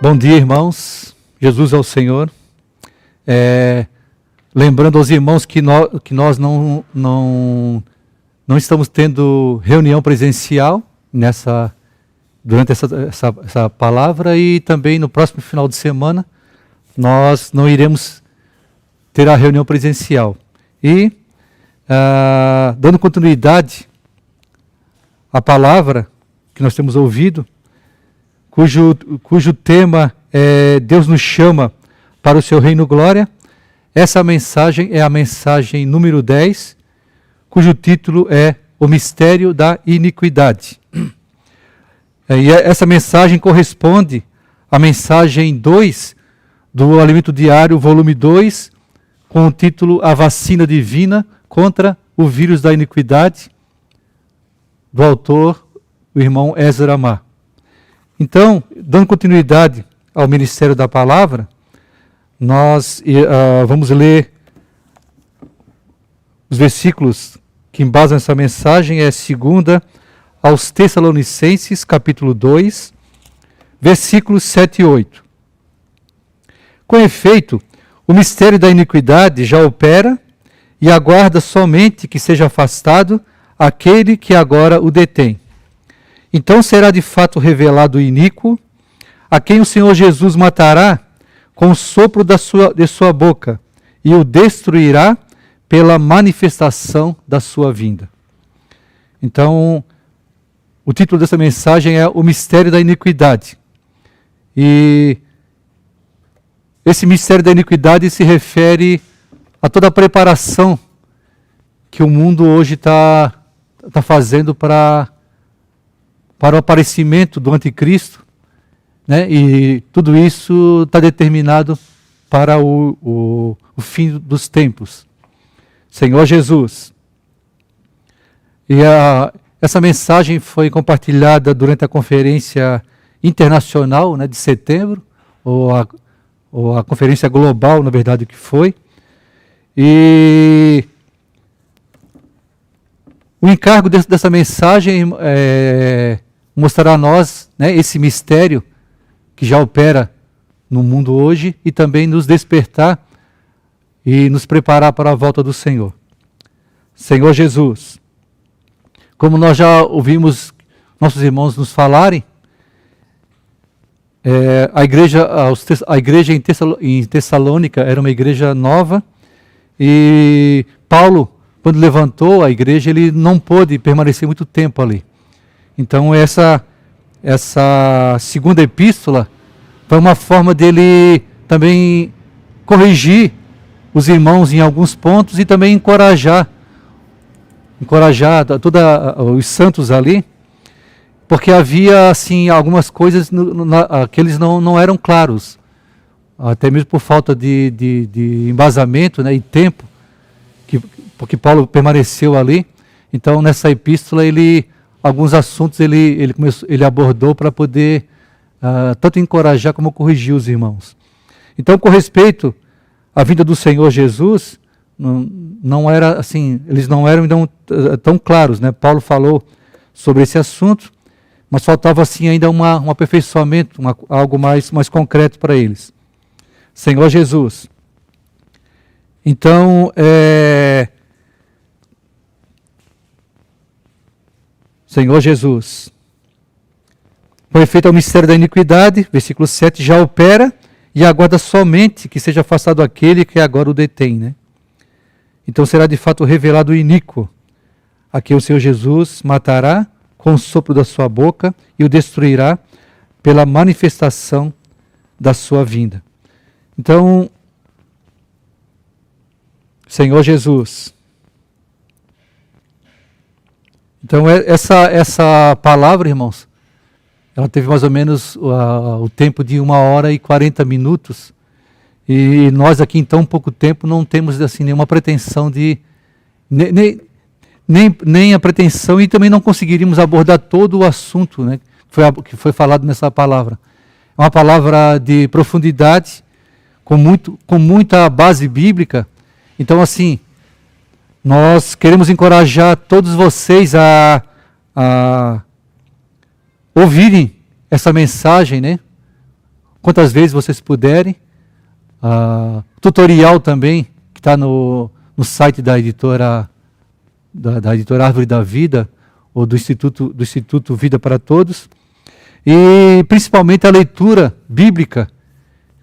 Bom dia, irmãos. Jesus é o Senhor. Lembrando aos irmãos que nós não estamos tendo reunião presencial durante essa palavra, e também no próximo final de semana nós não iremos ter a reunião presencial. E, dando continuidade à palavra que nós temos ouvido, cujo tema é Deus nos chama para o seu reino glória. Essa mensagem é a mensagem número 10, cujo título é O Mistério da Iniquidade. E essa mensagem corresponde à mensagem 2 do Alimento Diário, volume 2, com o título A Vacina Divina contra o Vírus da Iniquidade, do autor, o irmão Ezra Mar. Então, dando continuidade ao ministério da palavra, nós vamos ler os versículos que embasam essa mensagem, é 2 aos Tessalonicenses, capítulo 2, versículos 7 e 8. Com efeito, o mistério da iniquidade já opera e aguarda somente que seja afastado aquele que agora o detém. Então será de fato revelado o iníquo, a quem o Senhor Jesus matará com o sopro de sua boca, e o destruirá pela manifestação da sua vinda. Então, o título dessa mensagem é O Mistério da Iniquidade. E esse mistério da iniquidade se refere a toda a preparação que o mundo hoje está fazendo para o aparecimento do anticristo, né? E tudo isso está determinado para o fim dos tempos. Senhor Jesus. E essa mensagem foi compartilhada durante a conferência internacional, né, de setembro, ou a conferência global, na verdade, que foi. E o encargo dessa mensagem mostrar a nós, né, esse mistério que já opera no mundo hoje, e também nos despertar e nos preparar para a volta do Senhor. Senhor Jesus, como nós já ouvimos nossos irmãos nos falarem, a igreja em Tessalônica era uma igreja nova, e Paulo, quando levantou a igreja, ele não pôde permanecer muito tempo ali. Então essa segunda epístola foi uma forma dele também corrigir os irmãos em alguns pontos e também encorajar todos os santos ali, porque havia assim algumas coisas que eles não eram claros, até mesmo por falta de embasamento, né, e tempo, porque Paulo permaneceu ali. Então nessa epístola alguns assuntos ele abordou para poder tanto encorajar como corrigir os irmãos. Então, com respeito à vinda do Senhor Jesus, não era assim, eles não eram tão claros, né? Paulo falou sobre esse assunto, mas faltava assim ainda um aperfeiçoamento, algo mais concreto para eles. Senhor Jesus. Então, Senhor Jesus, com efeito ao mistério da iniquidade, versículo 7, já opera e aguarda somente que seja afastado aquele que agora o detém, né? Então será de fato revelado o iníquo, a quem o Senhor Jesus matará com o sopro da sua boca e o destruirá pela manifestação da sua vinda. Então, Senhor Jesus. Então essa palavra, irmãos, ela teve mais ou menos o tempo de 1h40, e nós aqui em tão pouco tempo não temos assim nenhuma pretensão nem a pretensão, e também não conseguiríamos abordar todo o assunto, né, que foi falado nessa palavra. É uma palavra de profundidade, com muita base bíblica. Então assim, nós queremos encorajar todos vocês a ouvirem essa mensagem, né? quantas vezes vocês puderem. Tutorial também, que está no site da editora, da editora Árvore da Vida, ou do Instituto Vida para Todos. E principalmente a leitura bíblica,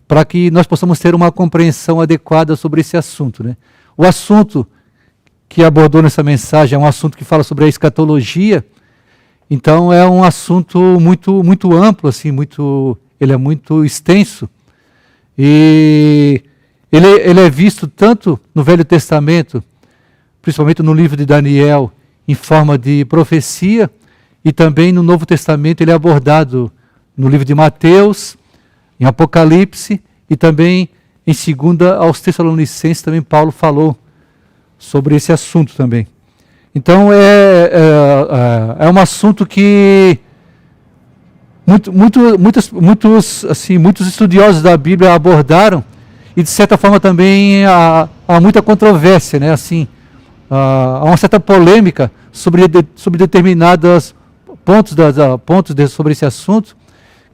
para que nós possamos ter uma compreensão adequada sobre esse assunto, né? O assunto que abordou nessa mensagem é um assunto que fala sobre a escatologia, então é um assunto muito amplo, assim, ele é muito extenso, e ele é visto tanto no Velho Testamento, principalmente no livro de Daniel, em forma de profecia, e também no Novo Testamento ele é abordado no livro de Mateus, em Apocalipse, e também em 2 aos Tessalonicenses, também Paulo falou sobre esse assunto também. Então é um assunto que muitos estudiosos da Bíblia abordaram, e de certa forma também há muita controvérsia, né? Assim, há uma certa polêmica sobre determinados pontos sobre esse assunto,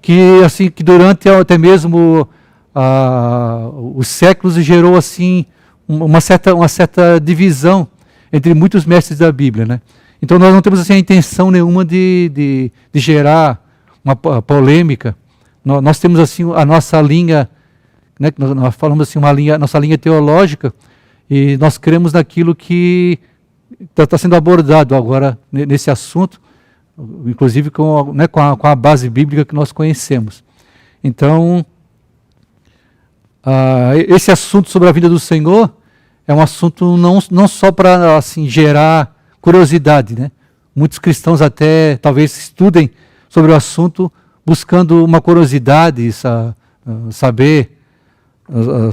que durante até mesmo os séculos gerou assim uma certa divisão entre muitos mestres da Bíblia, né? Então nós não temos assim a intenção nenhuma de gerar uma polêmica. Nós temos assim a nossa linha, né? Nós falamos assim nossa linha teológica, e nós cremos naquilo que está sendo abordado agora nesse assunto, inclusive com a base bíblica que nós conhecemos. Então, esse assunto sobre a vinda do Senhor é um assunto não só para assim, gerar curiosidade, né? Muitos cristãos até talvez estudem sobre o assunto buscando uma curiosidade, saber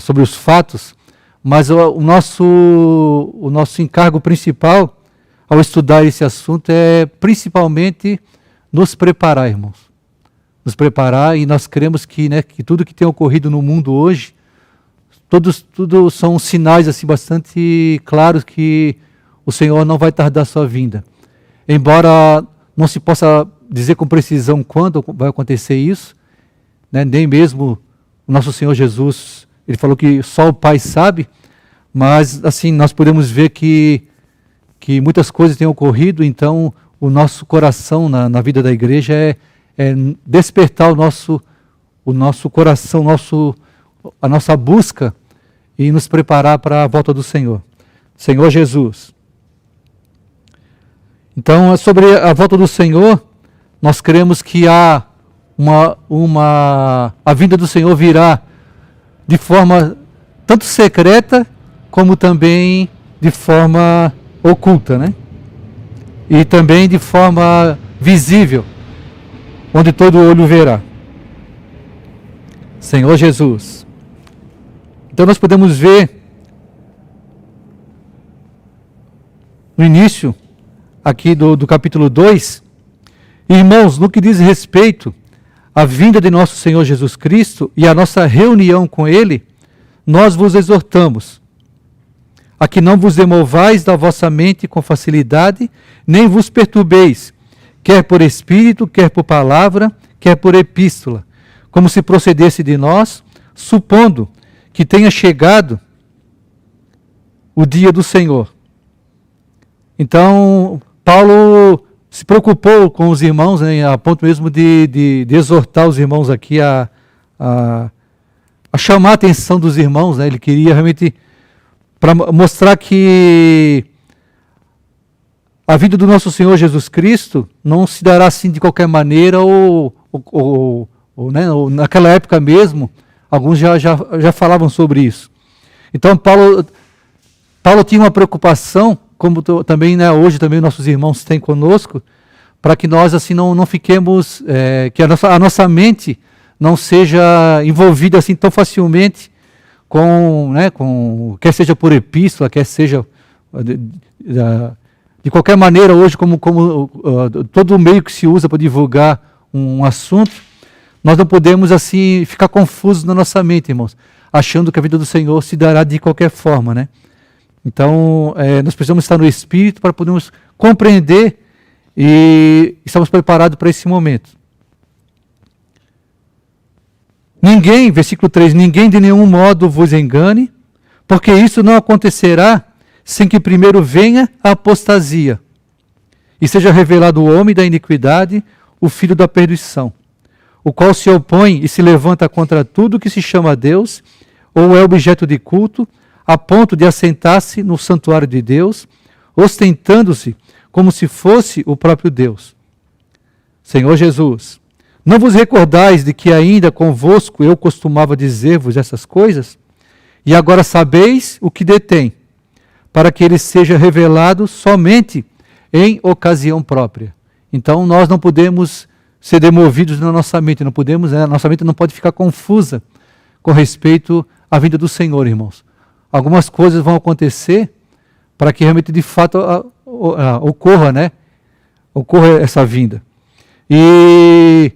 sobre os fatos, mas o nosso encargo principal ao estudar esse assunto é principalmente nos preparar, irmãos. Nos preparar, e nós cremos que tudo que tem ocorrido no mundo hoje, tudo são sinais assim, bastante claros que o Senhor não vai tardar a sua vinda. Embora não se possa dizer com precisão quando vai acontecer isso, né? Nem mesmo o nosso Senhor Jesus, ele falou que só o Pai sabe, mas assim nós podemos ver que muitas coisas têm ocorrido. Então o nosso coração na vida da igreja é despertar o nosso coração, a nossa busca, e nos preparar para a volta do Senhor Jesus. Então, sobre a volta do Senhor, nós cremos que a vinda do Senhor virá de forma tanto secreta como também de forma oculta, né? E também de forma visível, onde todo olho verá. Senhor Jesus. Então nós podemos ver no início aqui do capítulo 2, irmãos, no que diz respeito à vinda de nosso Senhor Jesus Cristo e à nossa reunião com Ele, nós vos exortamos a que não vos demovais da vossa mente com facilidade, nem vos perturbeis, quer por espírito, quer por palavra, quer por epístola, como se procedesse de nós, supondo que tenha chegado o dia do Senhor. Então, Paulo se preocupou com os irmãos, né, a ponto mesmo de exortar os irmãos aqui a chamar a atenção dos irmãos, né? Ele queria realmente para mostrar que a vida do nosso Senhor Jesus Cristo não se dará assim de qualquer maneira, ou naquela época mesmo, alguns já falavam sobre isso. Então Paulo tinha uma preocupação, como também, né, hoje também nossos irmãos têm conosco, para que nós assim não fiquemos, que a nossa mente não seja envolvida assim tão facilmente com, quer seja por epístola, quer seja de qualquer maneira hoje, como todo o meio que se usa para divulgar um assunto. Nós não podemos assim ficar confusos na nossa mente, irmãos, achando que a vida do Senhor se dará de qualquer forma, né? Então, nós precisamos estar no Espírito para podermos compreender e estamos preparados para esse momento. Ninguém, versículo 3, ninguém de nenhum modo vos engane, porque isso não acontecerá sem que primeiro venha a apostasia, e seja revelado o homem da iniquidade, o filho da perdição, o qual se opõe e se levanta contra tudo que se chama Deus, ou é objeto de culto, a ponto de assentar-se no santuário de Deus, ostentando-se como se fosse o próprio Deus. Senhor Jesus, não vos recordais de que ainda convosco eu costumava dizer-vos essas coisas? E agora sabeis o que detém, para que ele seja revelado somente em ocasião própria. Então nós não podemos ser demovidos na nossa mente, não podemos, a nossa mente não pode ficar confusa com respeito à vinda do Senhor, irmãos. Algumas coisas vão acontecer para que realmente de fato ocorra, né? Ocorra essa vinda. E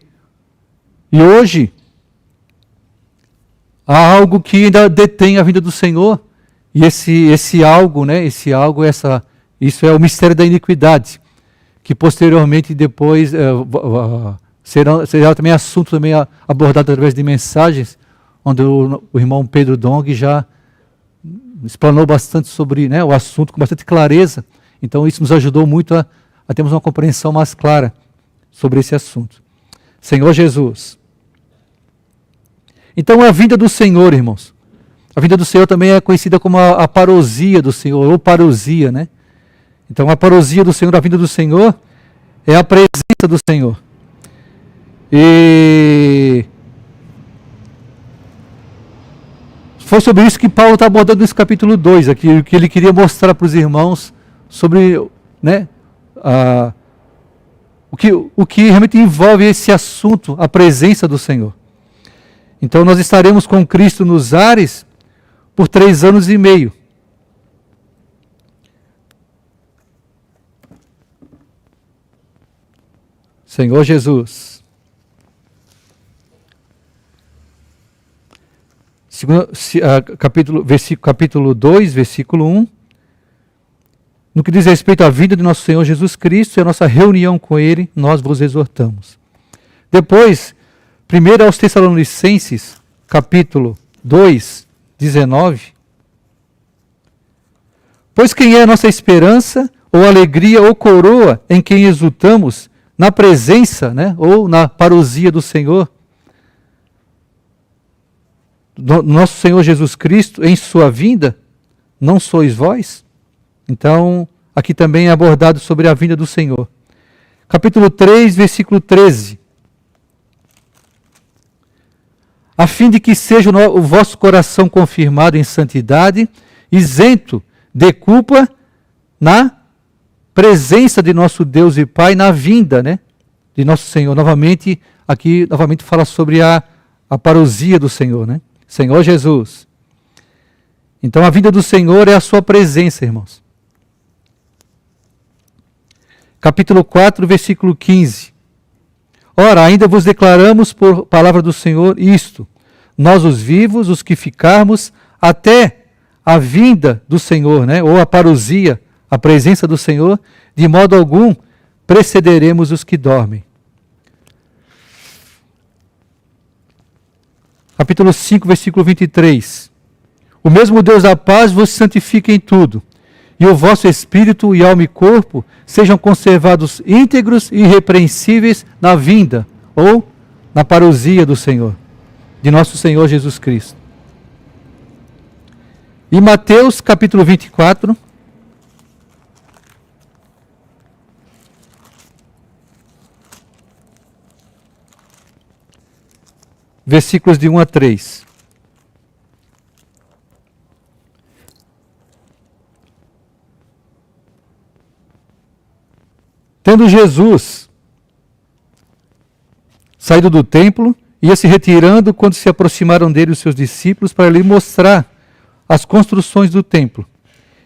hoje há algo que ainda detém a vinda do Senhor, e esse algo, né? Isso é o mistério da iniquidade, que posteriormente depois será também assunto também abordado através de mensagens, onde o irmão Pedro Dong já explanou bastante sobre, né, o assunto com bastante clareza. Então isso nos ajudou muito a termos uma compreensão mais clara sobre esse assunto. Senhor Jesus. Então a vinda do Senhor, irmãos. A vinda do Senhor também é conhecida como a parousia do Senhor, ou parousia, né? Então a parousia do Senhor, a vinda do Senhor, é a presença do Senhor. E foi sobre isso que Paulo está abordando nesse capítulo 2, aqui, que ele queria mostrar para os irmãos sobre, né, o que realmente envolve esse assunto, a presença do Senhor. Então nós estaremos com Cristo nos ares por 3 anos e meio. Senhor Jesus. Capítulo 2, versículo 1. No que diz respeito à vida de nosso Senhor Jesus Cristo e a nossa reunião com Ele, nós vos exortamos. Depois, 1 aos Tessalonicenses, capítulo 2, 19. Pois quem é a nossa esperança, ou alegria, ou coroa, em quem exultamos, na presença, né, ou na parousia do Senhor, nosso Senhor Jesus Cristo, em sua vinda, não sois vós? Então, aqui também é abordado sobre a vinda do Senhor. Capítulo 3, versículo 13. A fim de que seja o vosso coração confirmado em santidade, isento de culpa na presença de nosso Deus e Pai, na vinda, né, de nosso Senhor. Aqui novamente fala sobre a parousia do Senhor, né? Senhor Jesus. Então a vinda do Senhor é a sua presença, irmãos. Capítulo 4, versículo 15. Ora, ainda vos declaramos por palavra do Senhor isto, nós os vivos, os que ficarmos, até a vinda do Senhor, né? Ou a parousia, a presença do Senhor, de modo algum precederemos os que dormem. Capítulo 5, versículo 23. O mesmo Deus da paz vos santifique em tudo, e o vosso espírito e alma e corpo sejam conservados íntegros e irrepreensíveis na vinda, ou na parousia do Senhor, de nosso Senhor Jesus Cristo. E Mateus, capítulo 24. Versículos de 1 a 3. Tendo Jesus saído do templo, ia se retirando quando se aproximaram dele os seus discípulos para lhe mostrar as construções do templo.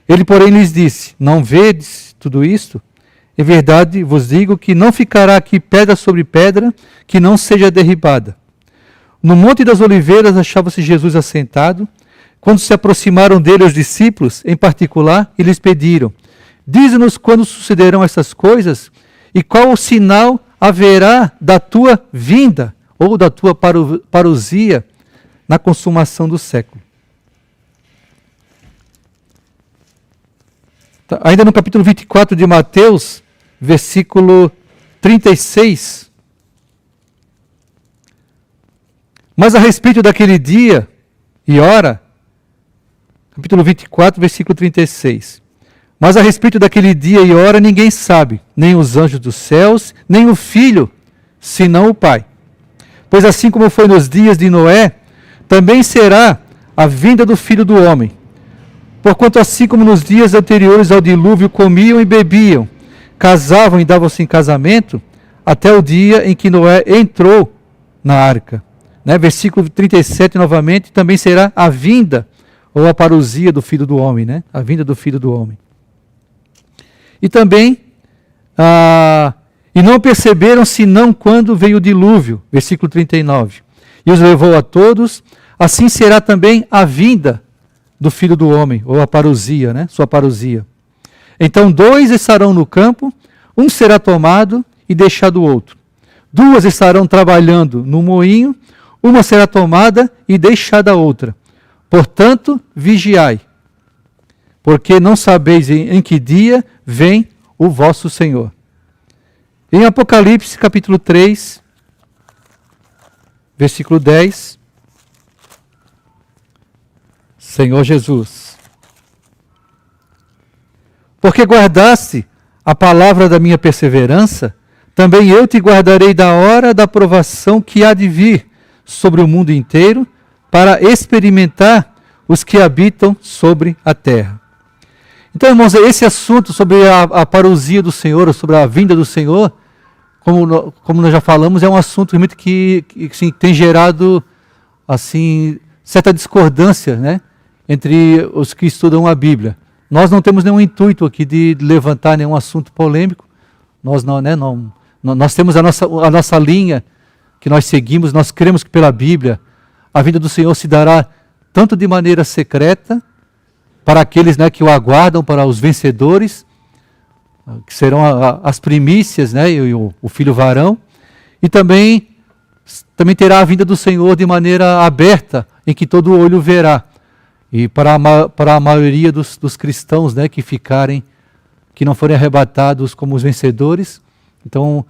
Ele, porém, lhes disse: Não vedes tudo isto? Em verdade vos digo que não ficará aqui pedra sobre pedra que não seja derribada. No Monte das Oliveiras achava-se Jesus assentado, quando se aproximaram dele os discípulos, em particular, e lhes pediram: Dize-nos quando sucederão essas coisas, e qual o sinal haverá da tua vinda, ou da tua parousia, na consumação do século. Ainda no capítulo 24 de Mateus, versículo 36. Mas a respeito daquele dia e hora, capítulo 24, versículo 36. Mas a respeito daquele dia e hora ninguém sabe, nem os anjos dos céus, nem o Filho, senão o Pai. Pois assim como foi nos dias de Noé, também será a vinda do Filho do Homem. Porquanto assim como nos dias anteriores ao dilúvio comiam e bebiam, casavam e davam-se em casamento, até o dia em que Noé entrou na arca. Versículo 37 novamente, também será a vinda, ou a parousia do Filho do Homem, a vinda do Filho do Homem. E também, e não perceberam senão quando veio o dilúvio, versículo 39. E os levou a todos, assim será também a vinda do Filho do Homem, ou a parousia, sua parousia. Então 2 estarão no campo, um será tomado e deixado o outro. 2 estarão trabalhando no moinho, uma será tomada e deixada a outra. Portanto, vigiai, porque não sabeis em que dia vem o vosso Senhor. Em Apocalipse, capítulo 3, versículo 10, Senhor Jesus, porque guardaste a palavra da minha perseverança, também eu te guardarei da hora da provação que há de vir sobre o mundo inteiro, para experimentar os que habitam sobre a terra. Então, irmãos, esse assunto sobre a parousia do Senhor, sobre a vinda do Senhor, como nós já falamos, é um assunto realmente que assim, tem gerado assim, certa discordância, entre os que estudam a Bíblia. Nós não temos nenhum intuito aqui de levantar nenhum assunto polêmico. Nós nós temos a nossa linha que nós seguimos. Nós cremos que pela Bíblia a vinda do Senhor se dará tanto de maneira secreta para aqueles que o aguardam, para os vencedores, que serão as primícias, e o filho varão, e também terá a vinda do Senhor de maneira aberta, em que todo olho verá. E para a maioria dos cristãos que não forem arrebatados como os vencedores, então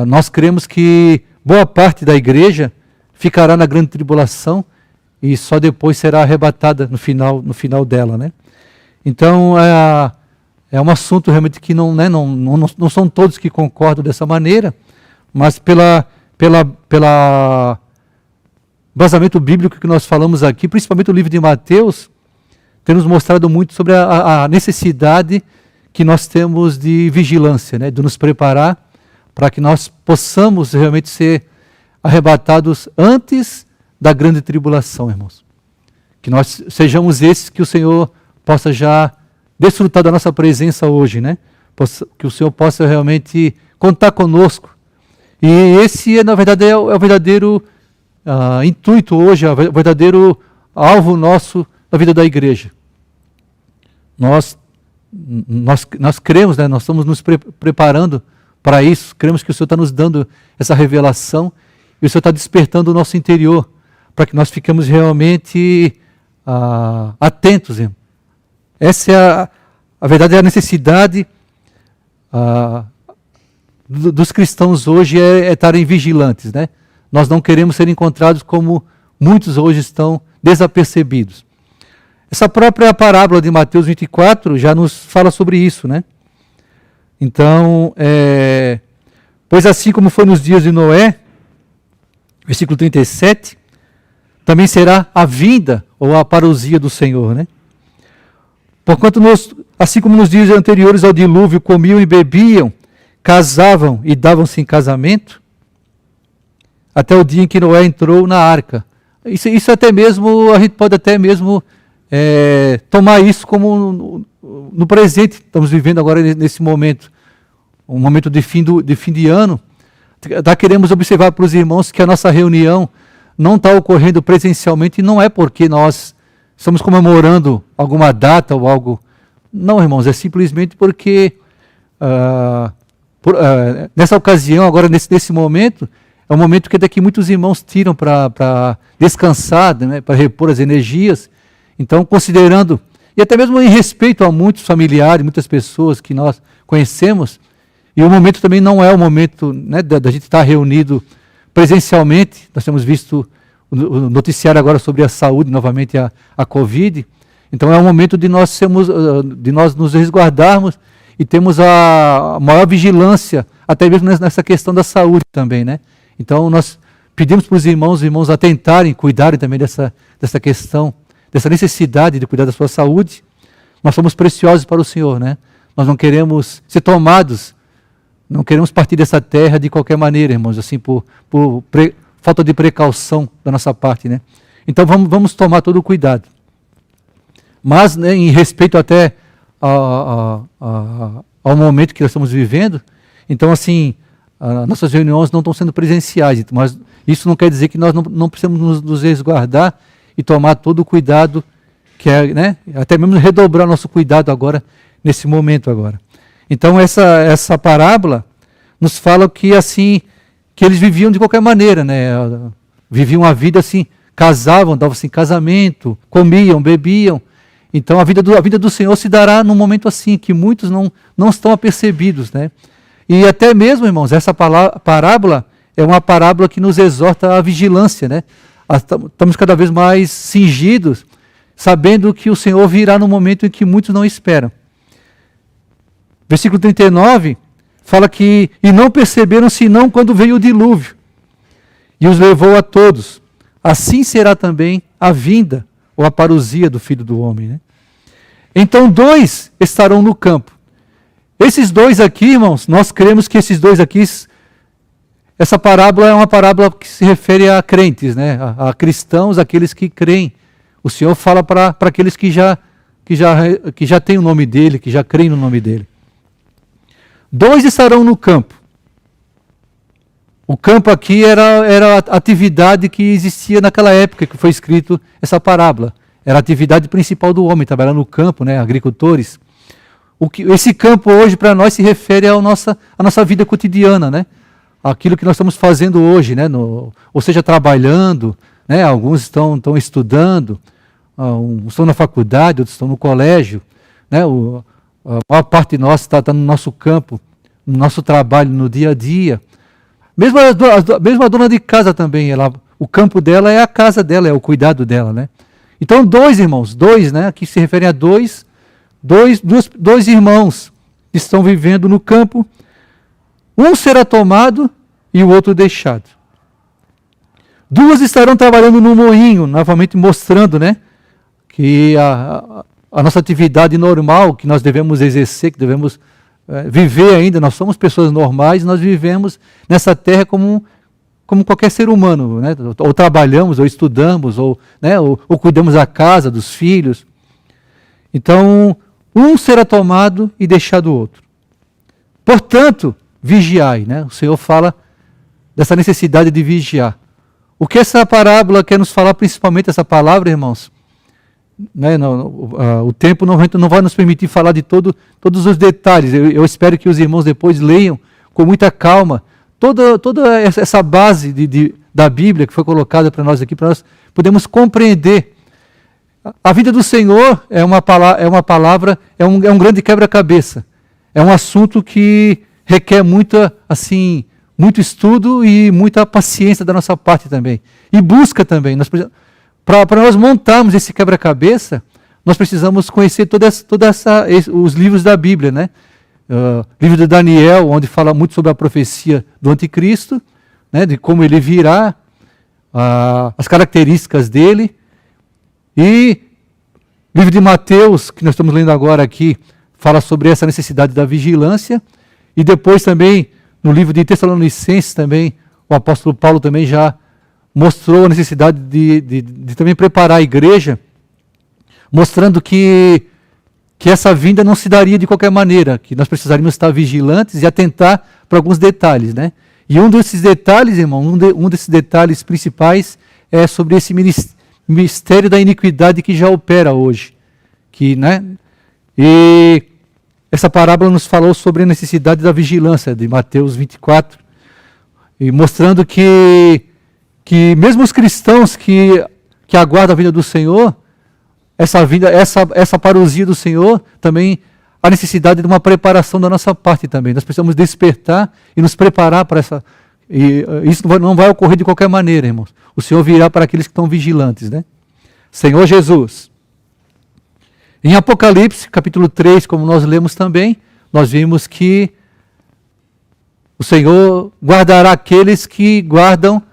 nós cremos que boa parte da igreja ficará na grande tribulação e só depois será arrebatada no final dela. Então é um assunto realmente que não são todos que concordam dessa maneira, mas pela vazamento bíblico que nós falamos aqui, principalmente o livro de Mateus, tem nos mostrado muito sobre a necessidade que nós temos de vigilância, de nos preparar para que nós possamos realmente ser arrebatados antes da grande tribulação, irmãos. Que nós sejamos esses que o Senhor possa já desfrutar da nossa presença hoje, que o Senhor possa realmente contar conosco. E esse, na verdade, é o verdadeiro intuito hoje, o verdadeiro alvo nosso na vida da igreja. Nós cremos, nós estamos nos preparando para isso, cremos que o Senhor está nos dando essa revelação e o Senhor está despertando o nosso interior para que nós fiquemos realmente atentos. Essa é a verdade, é a necessidade dos cristãos hoje é estarem vigilantes, Nós não queremos ser encontrados como muitos hoje estão desapercebidos. Essa própria parábola de Mateus 24 já nos fala sobre isso, Então, pois assim como foi nos dias de Noé, versículo 37, também será a vinda ou a parousia do Senhor, Porquanto, assim como nos dias anteriores ao dilúvio, comiam e bebiam, casavam e davam-se em casamento, até o dia em que Noé entrou na arca. Isso até mesmo, a gente pode até mesmo tomar isso como no presente. Estamos vivendo agora nesse momento, um momento de fim de ano. Queremos observar para os irmãos que a nossa reunião não está ocorrendo presencialmente, e não é porque nós estamos comemorando alguma data ou algo. Não, irmãos, é simplesmente porque nessa ocasião, agora nesse momento, É um momento que daqui muitos irmãos tiram para descansar, né, para repor as energias. Então, considerando, e até mesmo em respeito a muitos familiares, muitas pessoas que nós conhecemos, e o momento também não é o momento, né, da gente estar reunido presencialmente. Nós temos visto o noticiário agora sobre a saúde, novamente a Covid. Então é o momento de nós nos resguardarmos e temos a maior vigilância, até mesmo nessa questão da saúde também, né? Então nós pedimos para os irmãos atentarem, cuidarem também dessa questão, dessa necessidade de cuidar da sua saúde. Nós somos preciosos para o Senhor, né? Nós não queremos ser tomados, não queremos partir dessa terra de qualquer maneira, irmãos, assim, por falta de precaução da nossa parte, né? Então vamos tomar todo o cuidado. Mas, né, em respeito até ao momento que nós estamos vivendo, então, assim, nossas reuniões não estão sendo presenciais, mas isso não quer dizer que nós não precisamos nos resguardar e tomar todo o cuidado, que é, né, até mesmo redobrar nosso cuidado agora, nesse momento agora. Então, essa parábola nos fala que, assim, que eles viviam de qualquer maneira, né? Viviam a vida assim, casavam, davam-se em casamento, comiam, bebiam. Então a vida do Senhor se dará num momento assim, que muitos não estão apercebidos, né? E até mesmo, irmãos, essa parábola é uma parábola que nos exorta à vigilância, né? Estamos cada vez mais cingidos, sabendo que o Senhor virá num momento em que muitos não esperam. Versículo 39 fala que, e não perceberam senão quando veio o dilúvio, e os levou a todos. Assim será também a vinda, ou a parousia do Filho do Homem, né? Então 2 estarão no campo. Esses 2 aqui, irmãos, nós cremos que esses 2 aqui, essa parábola é uma parábola que se refere a crentes, né? A cristãos, aqueles que creem. O Senhor fala para aqueles que já têm o nome dele, que já creem no nome dele. 2 estarão no campo. O campo aqui era a atividade que existia naquela época que foi escrito essa parábola. Era a atividade principal do homem, trabalhar no campo, né, agricultores. Esse campo hoje para nós se refere à nossa vida cotidiana, né? Aquilo que nós estamos fazendo hoje, né? Ou seja, trabalhando, né? Alguns estão estudando, uns estão na faculdade, outros estão no colégio, né? A maior parte de nós está no nosso campo, no nosso trabalho, no dia a dia. Mesmo a dona de casa também, o campo dela é a casa dela, é o cuidado dela, né? Então 2 irmãos, 2, né? Aqui se refere a dois irmãos que estão vivendo no campo. Um será tomado e o outro deixado. 2 estarão trabalhando no moinho, novamente mostrando, né, que a nossa atividade normal, que nós devemos exercer, que devemos viver ainda, nós somos pessoas normais, nós vivemos nessa terra como qualquer ser humano, né? Ou trabalhamos, ou estudamos, ou cuidamos da casa, dos filhos. Então, um será tomado e deixado o outro. Portanto, vigiai, né? O Senhor fala dessa necessidade de vigiar. O que essa parábola quer nos falar, principalmente essa palavra, irmãos? Né, o tempo não vai nos permitir falar de todos os detalhes. Eu espero que os irmãos depois leiam com muita calma toda essa base da Bíblia que foi colocada para nós aqui, para nós podermos compreender. A vida do Senhor é uma palavra, é um grande quebra-cabeça. É um assunto que requer muito estudo e muita paciência da nossa parte também. E busca também. Para nós montarmos esse quebra-cabeça, nós precisamos conhecer os livros da Bíblia, né? Livro de Daniel, onde fala muito sobre a profecia do anticristo, né? De como ele virá, as características dele. E livro de Mateus, que nós estamos lendo agora aqui, fala sobre essa necessidade da vigilância. E depois também, no livro de Tessalonicenses também, o apóstolo Paulo também já mostrou a necessidade de também preparar a igreja, mostrando que essa vinda não se daria de qualquer maneira, que nós precisaríamos estar vigilantes e atentar para alguns detalhes, né? E um desses detalhes, irmão, um desses detalhes principais é sobre esse mistério da iniquidade que já opera hoje, né? E essa parábola nos falou sobre a necessidade da vigilância, de Mateus 24. e mostrando que mesmo os cristãos que aguardam a vinda do Senhor, essa parousia do Senhor, também há necessidade de uma preparação da nossa parte também. Nós precisamos despertar e nos preparar para essa. E isso não vai ocorrer de qualquer maneira, irmãos. O Senhor virá para aqueles que estão vigilantes, né? Senhor Jesus. Em Apocalipse, capítulo 3, como nós lemos também, nós vimos que o Senhor guardará aqueles que guardam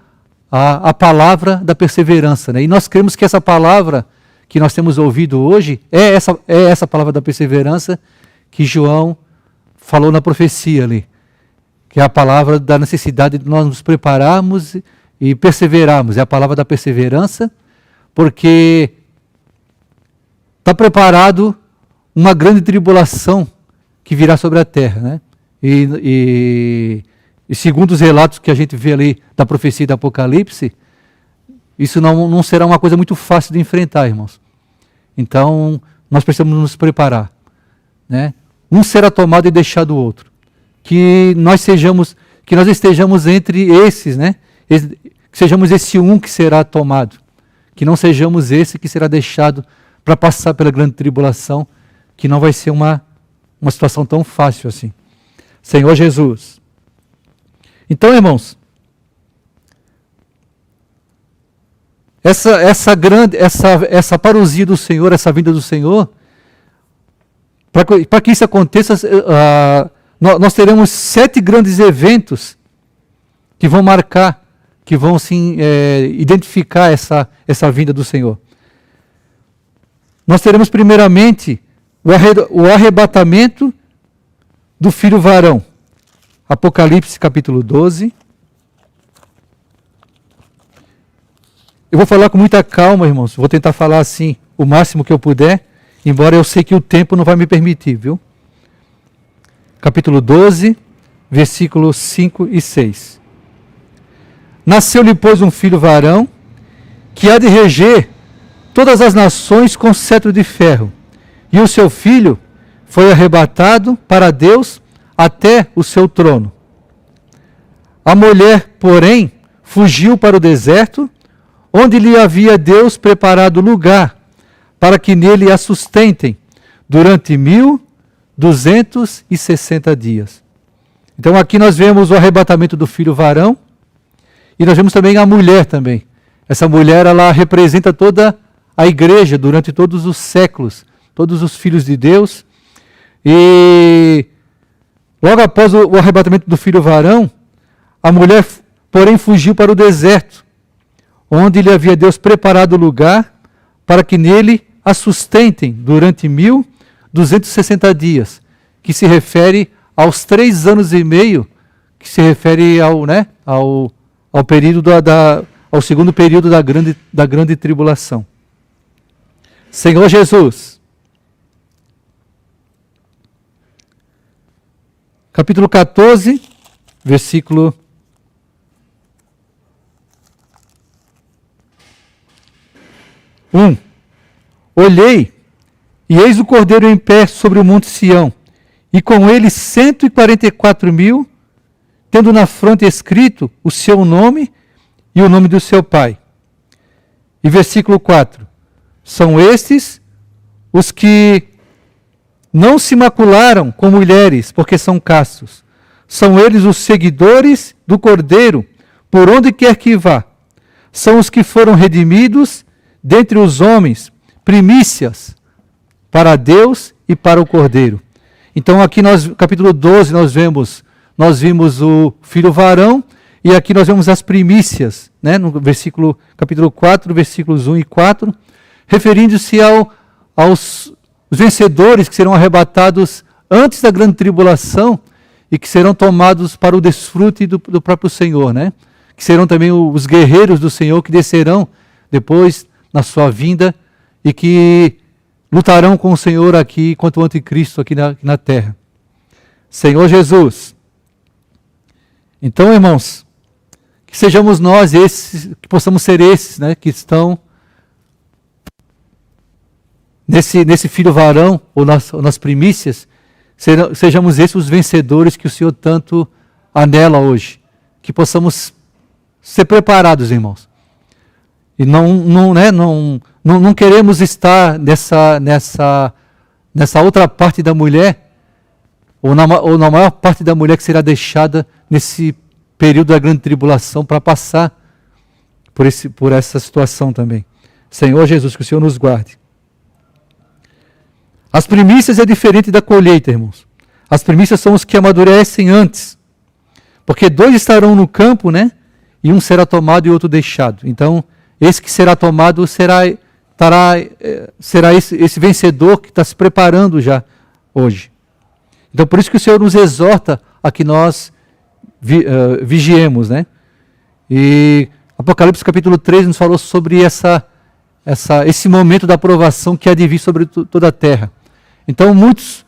a palavra da perseverança, né? E nós cremos que essa palavra que nós temos ouvido hoje é essa palavra da perseverança que João falou na profecia ali, que é a palavra da necessidade de nós nos prepararmos e perseverarmos. É a palavra da perseverança, porque está preparado uma grande tribulação que virá sobre a terra, né? E segundo os relatos que a gente vê ali da profecia do Apocalipse, isso não será uma coisa muito fácil de enfrentar, irmãos. Então, nós precisamos nos preparar, né? Um será tomado e deixado o outro. Que nós estejamos entre esses, né? Que sejamos esse um que será tomado. Que não sejamos esse que será deixado para passar pela grande tribulação, que não vai ser uma situação tão fácil assim. Senhor Jesus. Então, irmãos, essa parousia do Senhor, essa vinda do Senhor, para que isso aconteça, nós teremos 7 grandes eventos que vão marcar, que vão assim, identificar essa vinda do Senhor. Nós teremos primeiramente o arrebatamento do filho varão. Apocalipse capítulo 12. Eu vou falar com muita calma, irmãos. Vou tentar falar assim, o máximo que eu puder, embora eu sei que o tempo não vai me permitir, viu? Capítulo 12, versículos 5 e 6. Nasceu-lhe, pois, um filho varão, que há de reger todas as nações com cetro de ferro. E o seu filho foi arrebatado para Deus até o seu trono. A mulher, porém, fugiu para o deserto, onde lhe havia Deus preparado lugar, para que nele a sustentem durante 1260 dias. Então aqui nós vemos o arrebatamento do filho varão, e nós vemos também a mulher também. Essa mulher, ela representa toda a igreja durante todos os séculos, todos os filhos de Deus. E logo após o arrebatamento do filho varão, a mulher, porém, fugiu para o deserto, onde lhe havia Deus preparado lugar para que nele a sustentem durante 1260 dias, que se refere aos 3 anos e meio, que se refere ao período ao segundo período da grande tribulação. Senhor Jesus. Capítulo 14, versículo 1. Olhei, e eis o Cordeiro em pé sobre o monte Sião, e com ele 144.000, tendo na fronte escrito o seu nome e o nome do seu pai. E versículo 4. São estes os que não se macularam com mulheres, porque são castos. São eles os seguidores do Cordeiro, por onde quer que vá. São os que foram redimidos dentre os homens, primícias para Deus e para o Cordeiro. Então aqui capítulo 12, nós vimos o filho varão, e aqui nós vemos as primícias, né, no capítulo 4, versículos 1 e 4, referindo-se aos vencedores que serão arrebatados antes da grande tribulação e que serão tomados para o desfrute do próprio Senhor, né? Que serão também os guerreiros do Senhor que descerão depois na sua vinda e que lutarão com o Senhor aqui contra o anticristo aqui na terra. Senhor Jesus. Então, irmãos, que sejamos nós esses, que possamos ser esses, né, que estão nesse filho varão, ou nas primícias, sejamos esses os vencedores que o Senhor tanto anela hoje. que possamos ser preparados, irmãos. E não queremos estar nessa outra parte da mulher, ou na maior parte da mulher que será deixada nesse período da grande tribulação para passar por essa situação também. Senhor Jesus, que o Senhor nos guarde. As primícias é diferente da colheita, irmãos. As primícias são os que amadurecem antes. Porque 2 estarão no campo, né? E um será tomado e outro deixado. Então, esse que será tomado será esse vencedor que está se preparando já hoje. Então, por isso que o Senhor nos exorta a que nós vigiemos, né? E Apocalipse capítulo 3 nos falou sobre esse momento da aprovação que há de vir sobre toda a terra. Então, muitos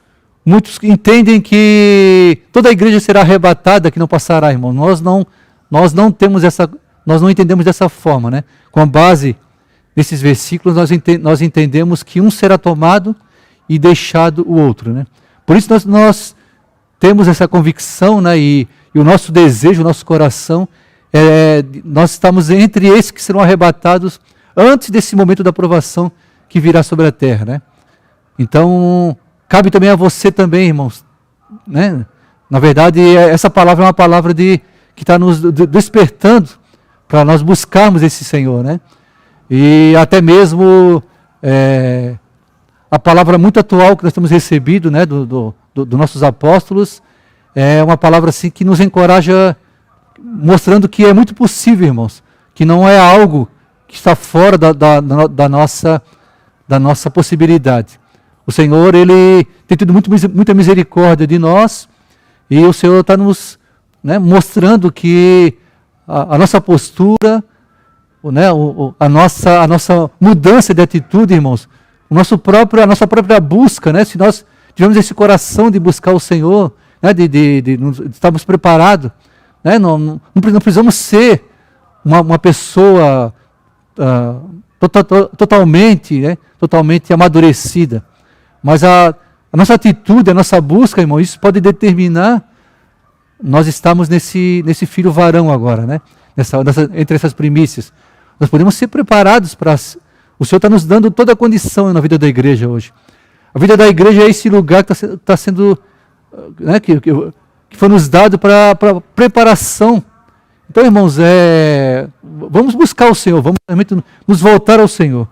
entendem que toda a igreja será arrebatada, que não passará, irmão. Nós não entendemos dessa forma, né? Com base nesses versículos, nós entendemos que um será tomado e deixado o outro, né? Por isso nós temos essa convicção, né? E o nosso desejo, o nosso coração, nós estamos entre esses que serão arrebatados antes desse momento da aprovação que virá sobre a terra, né? Então, cabe também a você também, irmãos, né? Na verdade, essa palavra é uma palavra que está nos despertando para nós buscarmos esse Senhor, né? E até mesmo a palavra muito atual que nós temos recebido, né, dos nossos apóstolos, é uma palavra assim que nos encoraja, mostrando que é muito possível, irmãos, que não é algo que está fora da nossa possibilidade. O Senhor, Ele tem tido muita misericórdia de nós, e o Senhor está nos, né, mostrando que a nossa postura, né, a nossa mudança de atitude, irmãos, a nossa própria busca, né, se nós tivermos esse coração de buscar o Senhor, né, de estarmos preparados, né, não precisamos ser uma pessoa totalmente amadurecida, mas a nossa atitude, a nossa busca, irmão, isso pode determinar nós estamos nesse filho varão agora, né? Entre essas primícias. Nós podemos ser preparados para... O Senhor está nos dando toda a condição na vida da igreja hoje. A vida da igreja é esse lugar que está sendo... Né, que foi nos dado para preparação. Então, irmãos, vamos buscar o Senhor, vamos realmente nos voltar ao Senhor.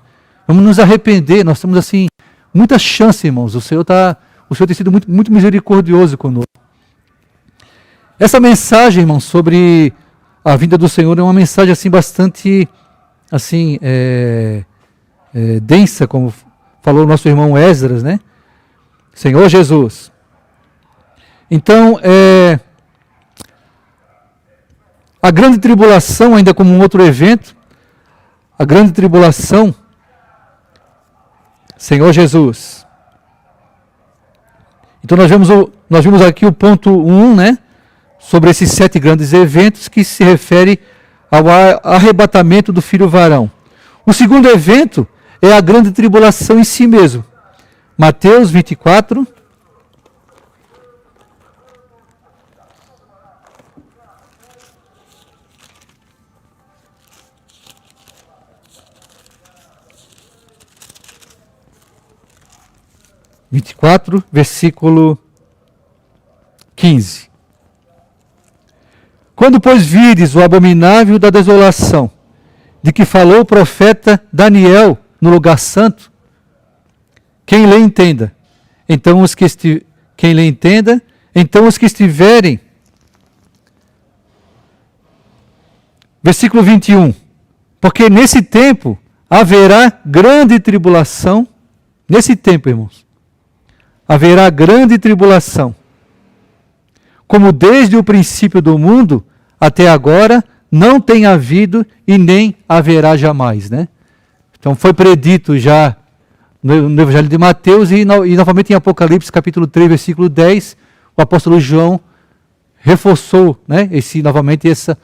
Vamos nos arrepender. Nós temos, assim, muita chance, irmãos. O Senhor tem sido muito, muito misericordioso conosco. Essa mensagem, irmão, sobre a vinda do Senhor é uma mensagem assim bastante assim densa, como falou o nosso irmão Esdras, né? Senhor Jesus. Então, a grande tribulação, ainda como um outro evento, a grande tribulação, Senhor Jesus. Então nós vimos aqui o ponto 1, né? Sobre esses 7 grandes eventos que se refere ao arrebatamento do filho varão. O segundo evento é a grande tribulação em si mesmo. Mateus 24. Versículo 15. Quando, pois, vires o abominável da desolação, de que falou o profeta Daniel no lugar santo, quem lê entenda. Então os que estiverem. Versículo 21. Porque nesse tempo haverá grande tribulação. Nesse tempo, irmãos, haverá grande tribulação. Como desde o princípio do mundo até agora não tem havido e nem haverá jamais, né? Então foi predito já no Evangelho de Mateus e novamente em Apocalipse capítulo 3, versículo 10, o apóstolo João reforçou, né,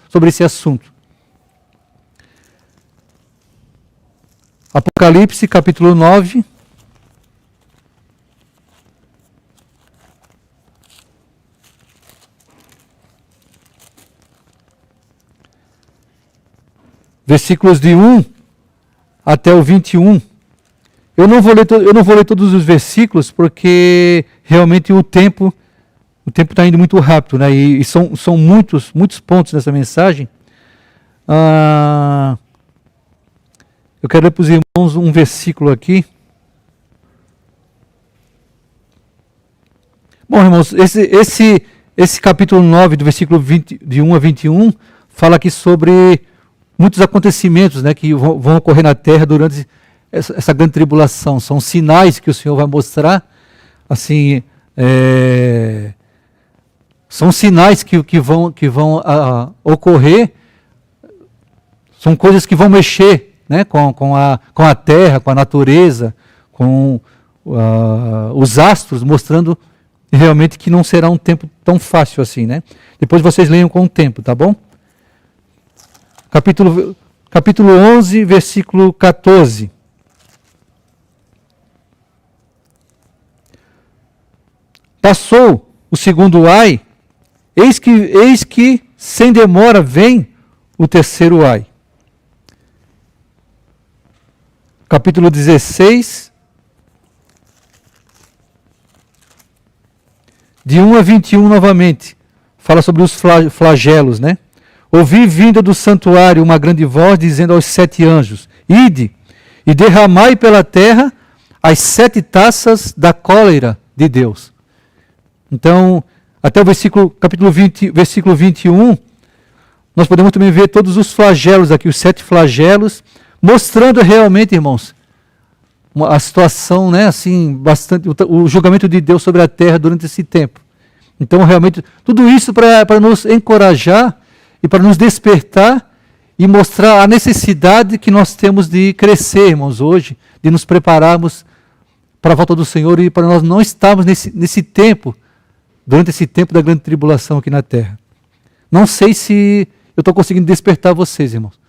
sobre esse assunto. Apocalipse capítulo 9. versículos de 1 até o 21. Eu não vou ler todos os versículos, porque realmente o tempo está indo muito rápido, né? E são muitos pontos nessa mensagem. Eu quero ler para os irmãos um versículo aqui. Bom, irmãos, esse capítulo 9, do versículo 20, de 1 a 21, fala aqui sobre muitos acontecimentos, né, que vão ocorrer na terra durante essa grande tribulação. São sinais que o Senhor vai mostrar, assim, são sinais que vão ocorrer, são coisas que vão mexer, né, com a terra, com a natureza, com os astros, mostrando realmente que não será um tempo tão fácil assim, né? Depois vocês leiam com o tempo, tá bom? Capítulo 11, versículo 14. Passou o segundo ai, eis que sem demora vem o terceiro ai. Capítulo 16, de 1 a 21 novamente, fala sobre os flagelos, né? Ouvi vinda do santuário uma grande voz dizendo aos 7 anjos: Ide e derramai pela terra as 7 taças da cólera de Deus. Então, até o capítulo 20, versículo 21, nós podemos também ver todos os flagelos aqui, os 7 flagelos, mostrando realmente, irmãos, a situação, né, assim, bastante, o julgamento de Deus sobre a terra durante esse tempo. Então, realmente, tudo isso para nos encorajar e para nos despertar e mostrar a necessidade que nós temos de crescer, irmãos, hoje, de nos prepararmos para a volta do Senhor e para nós não estarmos nesse tempo, durante esse tempo da grande tribulação aqui na terra. Não sei se eu estou conseguindo despertar vocês, irmãos.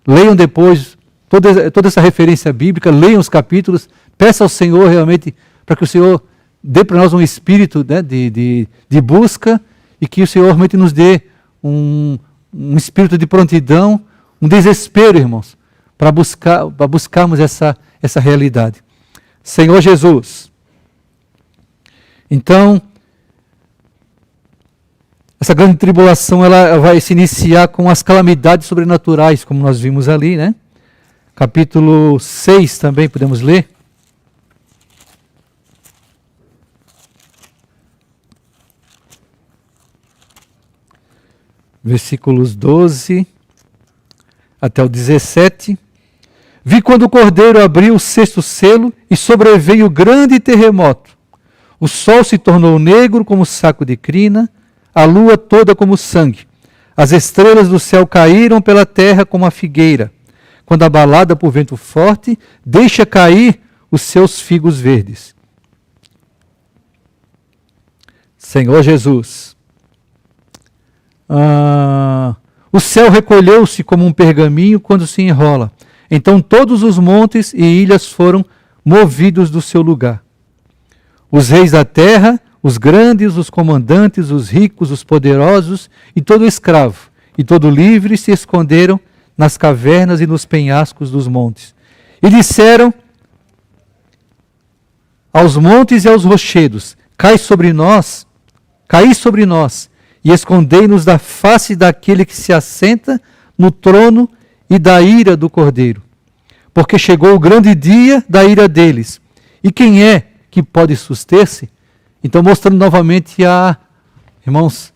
Leiam depois toda essa referência bíblica, leiam os capítulos, peça ao Senhor realmente para que o Senhor dê para nós um espírito, né, de busca e que o Senhor realmente nos dê um espírito de prontidão, um desespero, irmãos, para buscarmos essa realidade. Senhor Jesus. Então, essa grande tribulação ela vai se iniciar com as calamidades sobrenaturais, como nós vimos ali, né? Capítulo 6 também podemos ler. Versículos 12 até o 17. Vi quando o cordeiro abriu o 6º selo e sobreveio grande terremoto. O sol se tornou negro como saco de crina, a lua toda como sangue. As estrelas do céu caíram pela terra como a figueira, quando abalada por vento forte, deixa cair os seus figos verdes. Senhor Jesus. O céu recolheu-se como um pergaminho quando se enrola. Então todos os montes e ilhas foram movidos do seu lugar. Os reis da terra, os grandes, os comandantes, os ricos, os poderosos e todo escravo e todo livre se esconderam nas cavernas e nos penhascos dos montes. E disseram aos montes e aos rochedos: caí sobre nós, e escondei-nos da face daquele que se assenta no trono e da ira do Cordeiro. Porque chegou o grande dia da ira deles. E quem é que pode suster-se? Então, mostrando novamente irmãos,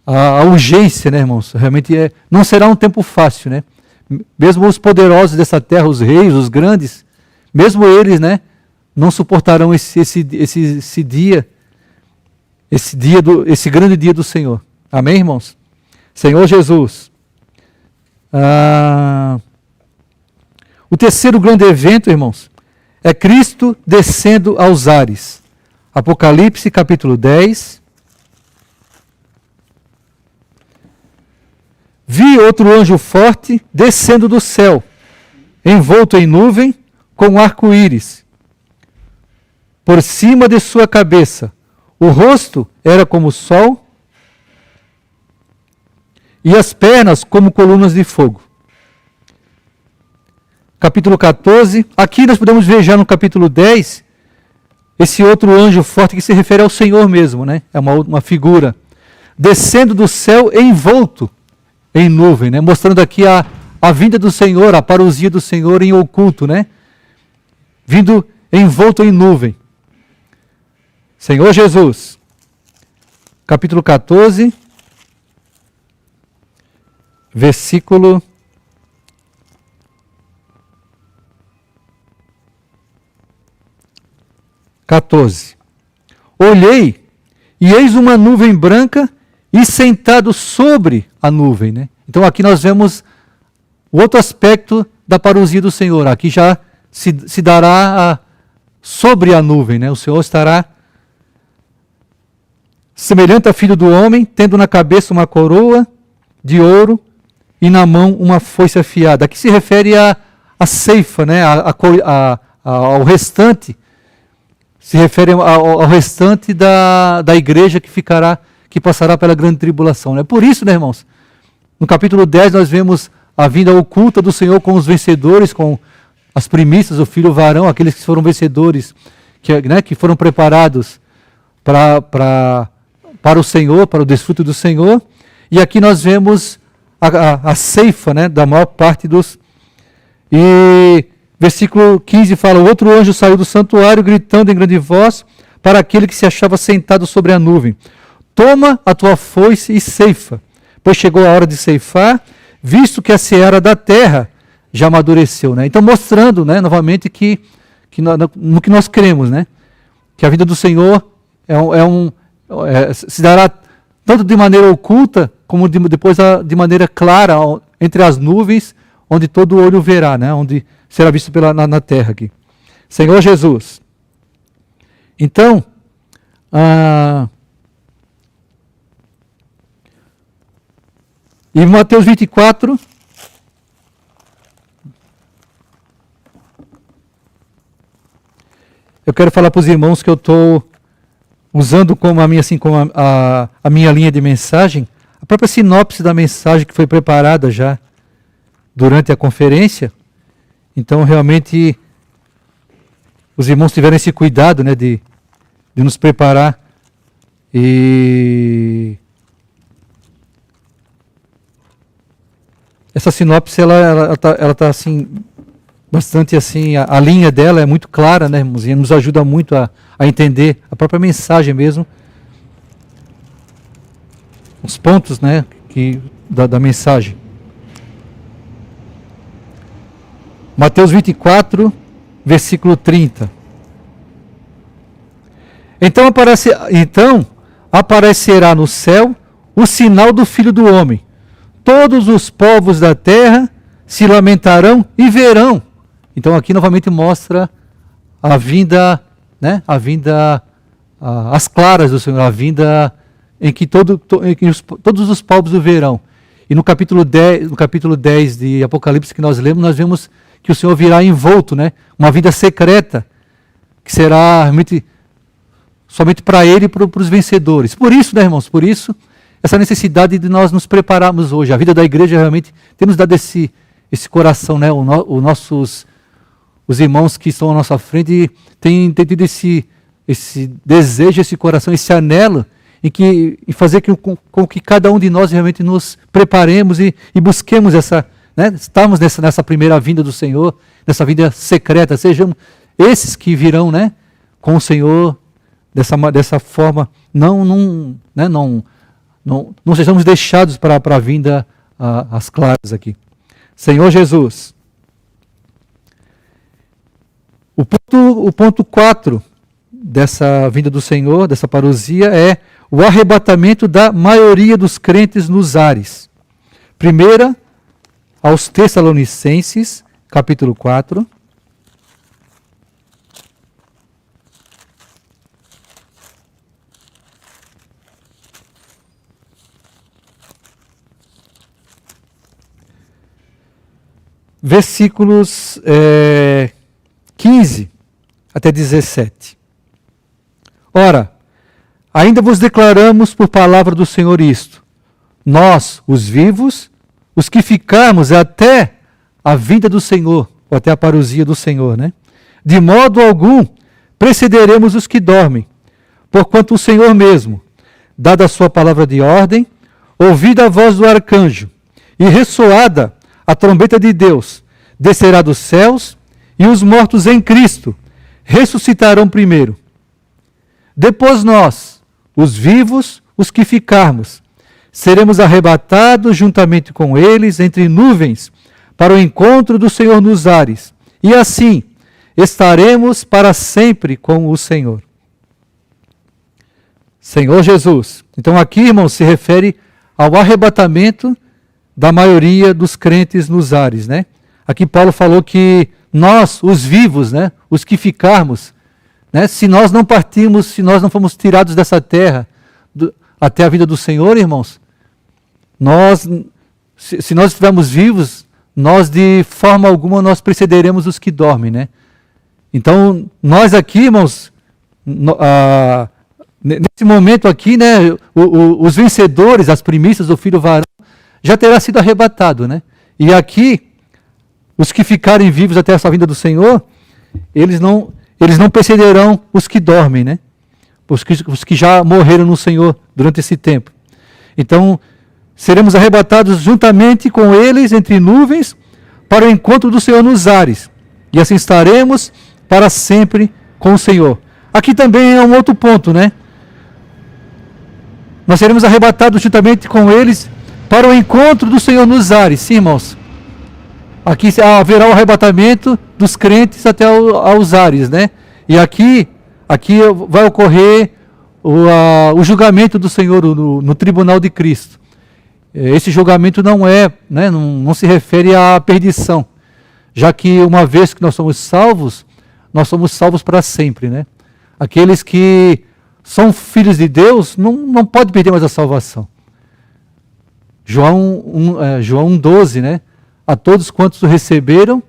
a urgência, né, irmãos? Realmente não será um tempo fácil, né? Mesmo os poderosos dessa terra, os reis, os grandes, mesmo eles, né, não suportarão esse dia, esse grande dia do Senhor. Amém, irmãos? Senhor Jesus. O terceiro grande evento, irmãos, é Cristo descendo aos ares. Apocalipse, capítulo 10. Vi outro anjo forte descendo do céu, envolto em nuvem, com um arco-íris por cima de sua cabeça. O rosto era como o sol e as pernas como colunas de fogo. capítulo 14. Aqui nós podemos ver já no capítulo 10, esse outro anjo forte que se refere ao Senhor mesmo, né? É uma figura. Descendo do céu envolto em nuvem, né? Mostrando aqui a vinda do Senhor, a parousia do Senhor em oculto, né? Vindo envolto em nuvem. Senhor Jesus. Capítulo 14, versículo 14. Olhei, e eis uma nuvem branca, e sentado sobre a nuvem, né? Então aqui nós vemos o outro aspecto da parousia do Senhor. Aqui já se dará sobre a nuvem, né? O Senhor estará semelhante a filho do homem, tendo na cabeça uma coroa de ouro e na mão uma foice afiada. Aqui se refere à ceifa, né? Ao restante, se refere ao restante da igreja que passará pela grande tribulação. Né? Por isso, né, irmãos, no capítulo 10 nós vemos a vinda oculta do Senhor com os vencedores, com as primícias, o filho varão, aqueles que foram vencedores, que foram preparados para o Senhor, para o desfruto do Senhor. E aqui nós vemos a ceifa, né, da maior parte dos... E versículo 15 fala, o outro anjo saiu do santuário gritando em grande voz para aquele que se achava sentado sobre a nuvem. Toma a tua foice e ceifa, pois chegou a hora de ceifar, visto que a seara da terra já amadureceu. Né? Então mostrando, né, novamente no que nós cremos, né? Que a vida do Senhor se dará tanto de maneira oculta, como depois de maneira clara, entre as nuvens, onde todo olho verá, né? Onde será visto na terra aqui. Senhor Jesus. Então, em Mateus 24, eu quero falar para os irmãos que eu estou usando como a minha linha de mensagem, a própria sinopse da mensagem que foi preparada já durante a conferência. Então, realmente, os irmãos tiveram esse cuidado, né, de nos preparar. E essa sinopse, ela tá assim, bastante assim, a linha dela é muito clara, né, irmãos, e nos ajuda muito a entender a própria mensagem mesmo. Os pontos, né, da mensagem. Mateus 24, versículo 30. Então aparecerá no céu o sinal do Filho do Homem. Todos os povos da terra se lamentarão e verão. Então aqui novamente mostra a vinda, né? A vinda às claras do Senhor, a vinda em que todos os povos o verão. E no capítulo 10 de Apocalipse que nós lemos, nós vemos que o Senhor virá envolto, né? Uma vida secreta, que será realmente somente para Ele e para os vencedores. Por isso, né, irmãos, por isso, essa necessidade de nós nos prepararmos hoje. A vida da igreja realmente tem nos dado esse coração, né? Os irmãos que estão à nossa frente têm tido esse desejo, esse coração, esse anelo, em fazer com que cada um de nós realmente nos preparemos e busquemos né, estamos nessa primeira vinda do Senhor, nessa vinda secreta, sejamos esses que virão, né, com o Senhor dessa forma, não sejamos deixados para a vinda às claras aqui. Senhor Jesus. O ponto 4 dessa vinda do Senhor, dessa parousia, é o arrebatamento da maioria dos crentes nos ares. Primeira, aos Tessalonicenses, capítulo 4. Versículos 15 até 17. Ora, ainda vos declaramos por palavra do Senhor isto: nós, os vivos, os que ficarmos até a vinda do Senhor, ou até a parousia do Senhor, né? De modo algum precederemos os que dormem, porquanto o Senhor mesmo, dada a sua palavra de ordem, ouvida a voz do arcanjo e ressoada a trombeta de Deus, descerá dos céus, e os mortos em Cristo ressuscitarão primeiro. Depois nós, os vivos, os que ficarmos, seremos arrebatados juntamente com eles entre nuvens para o encontro do Senhor nos ares, e assim estaremos para sempre com o Senhor. Senhor Jesus. Então aqui, irmãos, se refere ao arrebatamento da maioria dos crentes nos ares, né? Aqui Paulo falou que nós, os vivos, né, os que ficarmos, né, se nós não partirmos, se nós não formos tirados dessa terra até a vida do Senhor, irmãos, se nós estivermos vivos, nós de forma alguma nós precederemos os que dormem, né? Então, nós aqui, irmãos, nesse momento aqui, né, os vencedores, as primícias do filho varão, já terá sido arrebatado, né? E aqui, os que ficarem vivos até essa vinda do Senhor, eles não precederão os que dormem, né? Os que já morreram no Senhor durante esse tempo. Então, seremos arrebatados juntamente com eles entre nuvens para o encontro do Senhor nos ares. E assim estaremos para sempre com o Senhor. Aqui também é um outro ponto, né? Nós seremos arrebatados juntamente com eles para o encontro do Senhor nos ares. Sim, irmãos. Aqui haverá o arrebatamento dos crentes até aos ares, né? E aqui vai ocorrer o julgamento do Senhor no tribunal de Cristo. Esse julgamento não se refere à perdição, já que uma vez que nós somos salvos para sempre, né? Aqueles que são filhos de Deus não podem perder mais a salvação. João 1,12, né? A todos quantos o receberam,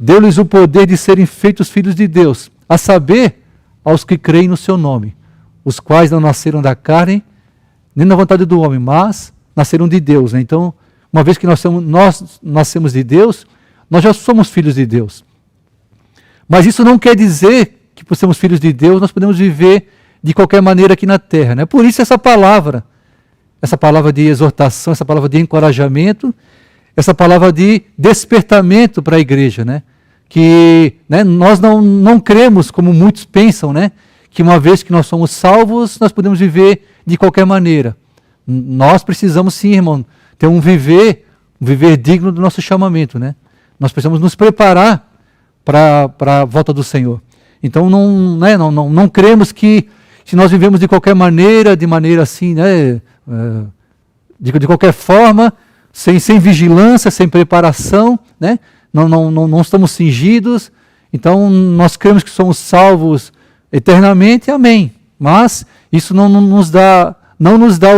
deu-lhes o poder de serem feitos filhos de Deus, a saber, aos que creem no seu nome, os quais não nasceram da carne, nem da vontade do homem, mas nasceram de Deus, né? Então, uma vez que nós nascemos de Deus, nós já somos filhos de Deus. Mas isso não quer dizer que, por sermos filhos de Deus, nós podemos viver de qualquer maneira aqui na terra, né? Por isso essa palavra de exortação, essa palavra de encorajamento, essa palavra de despertamento para a igreja, né? Que, né, nós não cremos, como muitos pensam, né? Que uma vez que nós somos salvos, nós podemos viver de qualquer maneira. Nós precisamos sim, irmão, ter um viver digno do nosso chamamento, né? Nós precisamos nos preparar para a volta do Senhor. Então não cremos que se nós vivemos de qualquer maneira, de maneira assim, né? De qualquer forma, sem vigilância, sem preparação, né? Não estamos cingidos, então nós cremos que somos salvos eternamente, amém. Mas isso não nos dá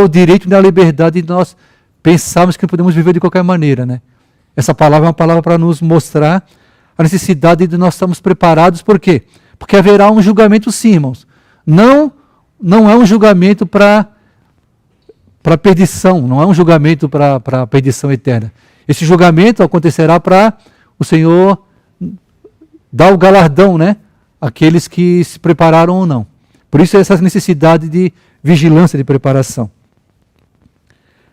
o direito nem a liberdade de nós pensarmos que podemos viver de qualquer maneira, né? Essa palavra é uma palavra para nos mostrar a necessidade de nós estarmos preparados, por quê? Porque haverá um julgamento sim, irmãos. Não é um julgamento para perdição, não é um julgamento para perdição eterna. Esse julgamento acontecerá para o Senhor dar o galardão, né, àqueles que se prepararam ou não. Por isso essa necessidade de vigilância, de preparação.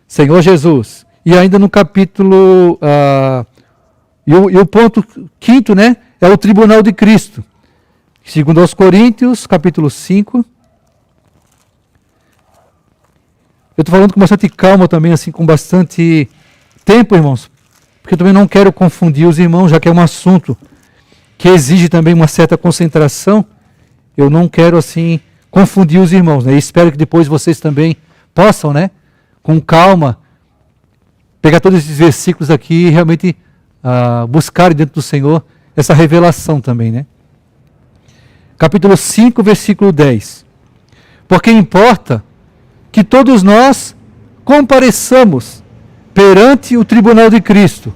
Senhor Jesus. E ainda no capítulo, e o ponto 5º, né, é o tribunal de Cristo. Segundo aos Coríntios, capítulo 5. Eu estou falando com bastante calma também, assim, com bastante tempo, irmãos, porque eu também não quero confundir os irmãos, já que é um assunto que exige também uma certa concentração. Eu não quero, assim, confundir os irmãos, né? E espero que depois vocês também possam, né, com calma, pegar todos esses versículos aqui e realmente buscar dentro do Senhor essa revelação também, né? Capítulo 5, versículo 10. Porque importa que todos nós compareçamos perante o tribunal de Cristo,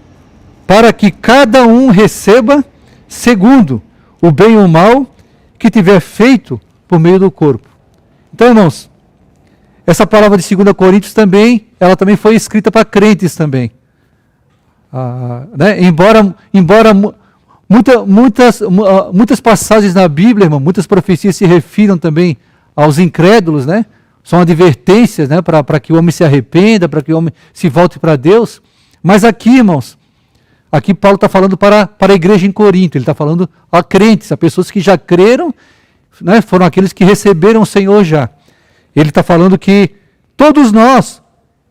para que cada um receba segundo o bem ou o mal que tiver feito por meio do corpo. Então, irmãos, essa palavra de 2 Coríntios também, ela também foi escrita para crentes também. Né? Embora Muitas passagens na Bíblia, irmão, muitas profecias se refiram também aos incrédulos, né? São advertências, né? Para que o homem se arrependa, para que o homem se volte para Deus. Mas aqui, irmãos, aqui Paulo está falando para a igreja em Corinto, ele está falando a crentes, a pessoas que já creram, né? Foram aqueles que receberam o Senhor já. Ele está falando que todos nós,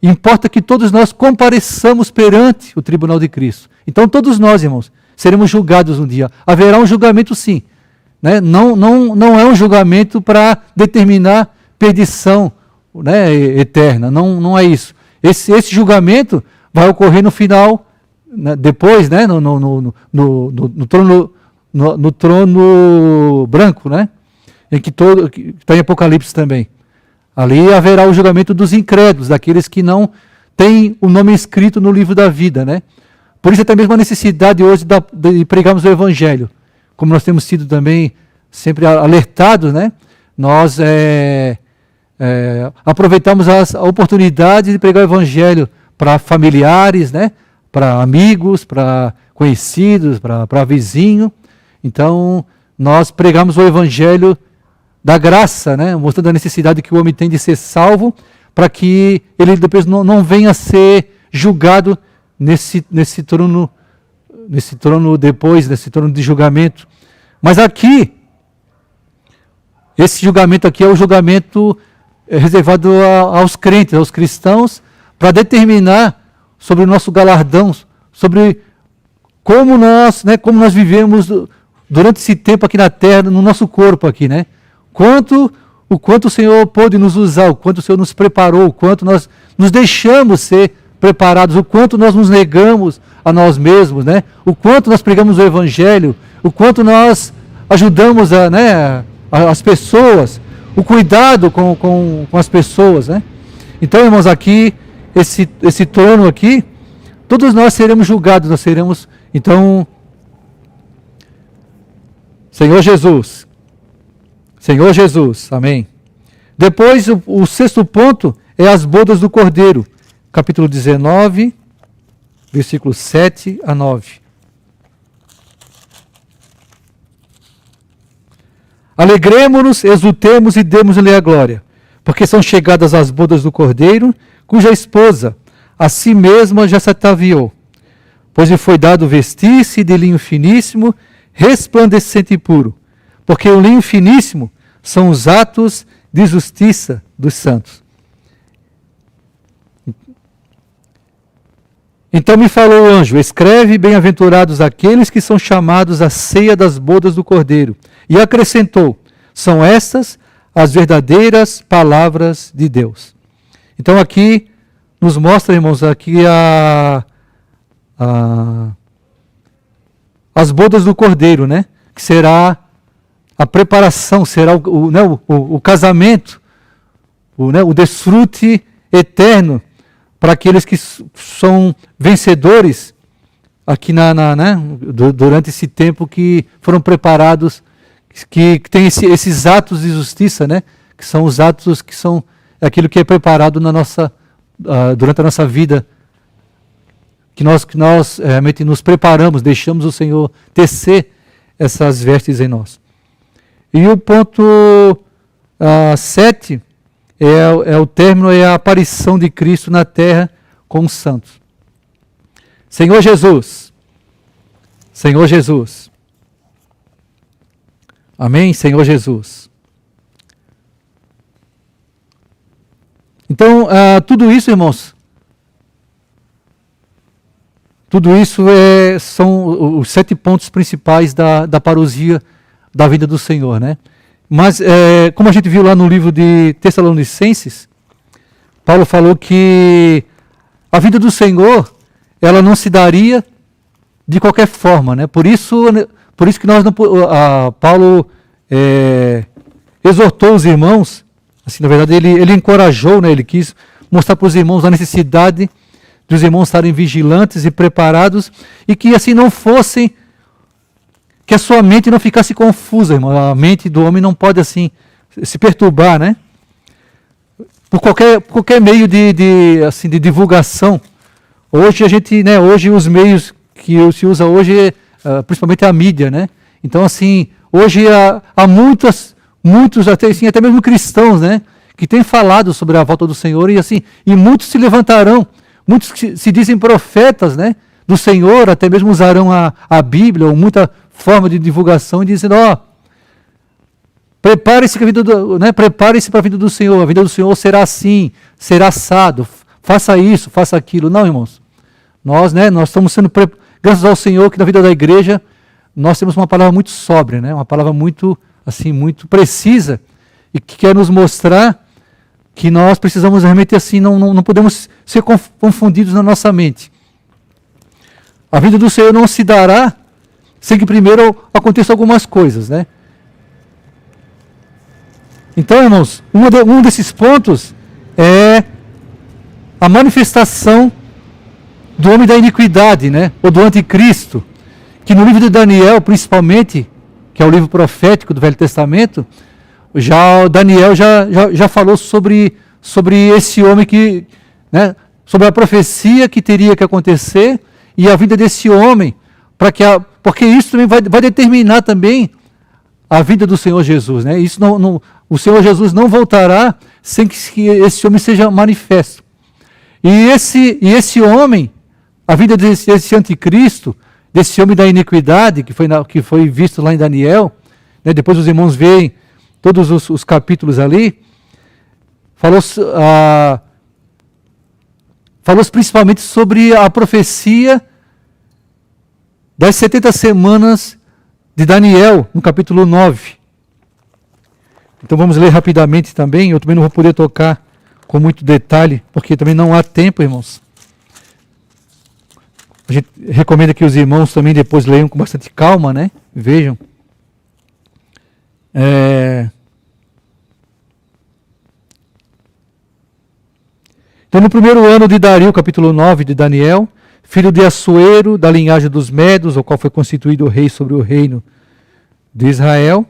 importa que todos nós compareçamos perante o tribunal de Cristo. Então todos nós, irmãos, seremos julgados um dia. Haverá um julgamento sim. Né? Não é um julgamento para determinar perdição, né, eterna. Não é isso. Esse julgamento vai ocorrer no final, né, depois, né, no trono branco, né? Em que está em Apocalipse também. Ali haverá o julgamento dos incrédulos, daqueles que não têm o nome escrito no livro da vida, né? Por isso até mesmo a necessidade hoje de pregarmos o Evangelho. Como nós temos sido também sempre alertados, né? Nós aproveitamos a oportunidade de pregar o Evangelho para familiares, né? Para amigos, para conhecidos, para vizinho. Então, nós pregamos o Evangelho da graça, né? Mostrando a necessidade que o homem tem de ser salvo, para que ele depois não venha a ser julgado nesse trono depois, nesse trono de julgamento. Mas aqui, esse julgamento aqui é o julgamento reservado aos crentes, aos cristãos, para determinar sobre o nosso galardão, sobre como nós vivemos durante esse tempo aqui na terra, no nosso corpo aqui, né? O quanto o Senhor pôde nos usar, o quanto o Senhor nos preparou, o quanto nós nos deixamos ser preparados, o quanto nós nos negamos a nós mesmos, né? O quanto nós pregamos o Evangelho, o quanto nós ajudamos as pessoas, o cuidado com as pessoas, né? Então, irmãos, aqui, esse trono aqui, todos nós seremos julgados, nós seremos, então, Senhor Jesus, amém. Depois, o sexto ponto é as bodas do Cordeiro, capítulo 19, versículos 7 a 9. Alegremo-nos, exultemos e demos-lhe a glória, porque são chegadas as bodas do Cordeiro, cuja esposa a si mesma já se ataviou. Pois lhe foi dado vestir-se de linho finíssimo, resplandecente e puro, porque o linho finíssimo são os atos de justiça dos santos. Então me falou o anjo: escreve, bem-aventurados aqueles que são chamados à ceia das bodas do Cordeiro. E acrescentou: são estas as verdadeiras palavras de Deus. Então aqui nos mostra, irmãos, aqui as bodas do Cordeiro, né? Que será a preparação, será o casamento, o desfrute eterno para aqueles que são vencedores aqui durante esse tempo que foram preparados, que tem esses atos de justiça, né? Que são os atos que são aquilo que é preparado durante a nossa vida, que nós realmente nos preparamos, deixamos o Senhor tecer essas vestes em nós. E o ponto 7 é o término, é a aparição de Cristo na terra com os santos. Senhor Jesus. Amém, Senhor Jesus. Então, tudo isso, irmãos, são os 7 pontos principais da parousia da vida do Senhor, né? Mas, como a gente viu lá no livro de Tessalonicenses, Paulo falou que a vida do Senhor, ela não se daria de qualquer forma, né? Por isso que Paulo exortou os irmãos, assim, na verdade ele encorajou, né? Ele quis mostrar para os irmãos a necessidade de os irmãos estarem vigilantes e preparados, e que assim não fossem, que a sua mente não ficasse confusa, irmão. A mente do homem não pode assim se perturbar, né? Por qualquer meio de divulgação. Hoje hoje os meios que se usa hoje principalmente a mídia, né? Então, assim, hoje há muitos até mesmo cristãos, né? Que têm falado sobre a volta do Senhor e muitos se levantarão, muitos que se dizem profetas, né? Do Senhor, até mesmo usarão a Bíblia ou muita forma de divulgação, dizendo, prepare-se para a vida do Senhor, a vida do Senhor será assim, será assado, faça isso, faça aquilo. Não, irmãos, nós estamos sendo, graças ao Senhor, que na vida da igreja, nós temos uma palavra muito sóbria, né? Uma palavra muito, assim, muito precisa, e que quer nos mostrar que nós precisamos realmente, assim, não podemos ser confundidos na nossa mente. A vida do Senhor não se dará sem que primeiro aconteçam algumas coisas, né? Então, irmãos, um desses pontos é a manifestação do homem da iniquidade, né? Ou do anticristo, que no livro de Daniel, principalmente, que é o livro profético do Velho Testamento, Daniel já falou sobre esse homem que, né, sobre a profecia que teria que acontecer e a vida desse homem, porque isso também vai determinar também a vida do Senhor Jesus, né? Isso o Senhor Jesus não voltará sem que esse homem seja manifesto. E esse homem, a vida desse anticristo, desse homem da iniquidade, que foi visto lá em Daniel, né? Depois os irmãos veem todos os capítulos ali, falou principalmente sobre a profecia das 70 semanas de Daniel, no capítulo 9. Então vamos ler rapidamente também, eu também não vou poder tocar com muito detalhe, porque também não há tempo, irmãos. A gente recomenda que os irmãos também depois leiam com bastante calma, né? Vejam. Então, no primeiro ano de Dario, capítulo 9 de Daniel, filho de Assuero, da linhagem dos Medos, o qual foi constituído rei sobre o reino de Israel,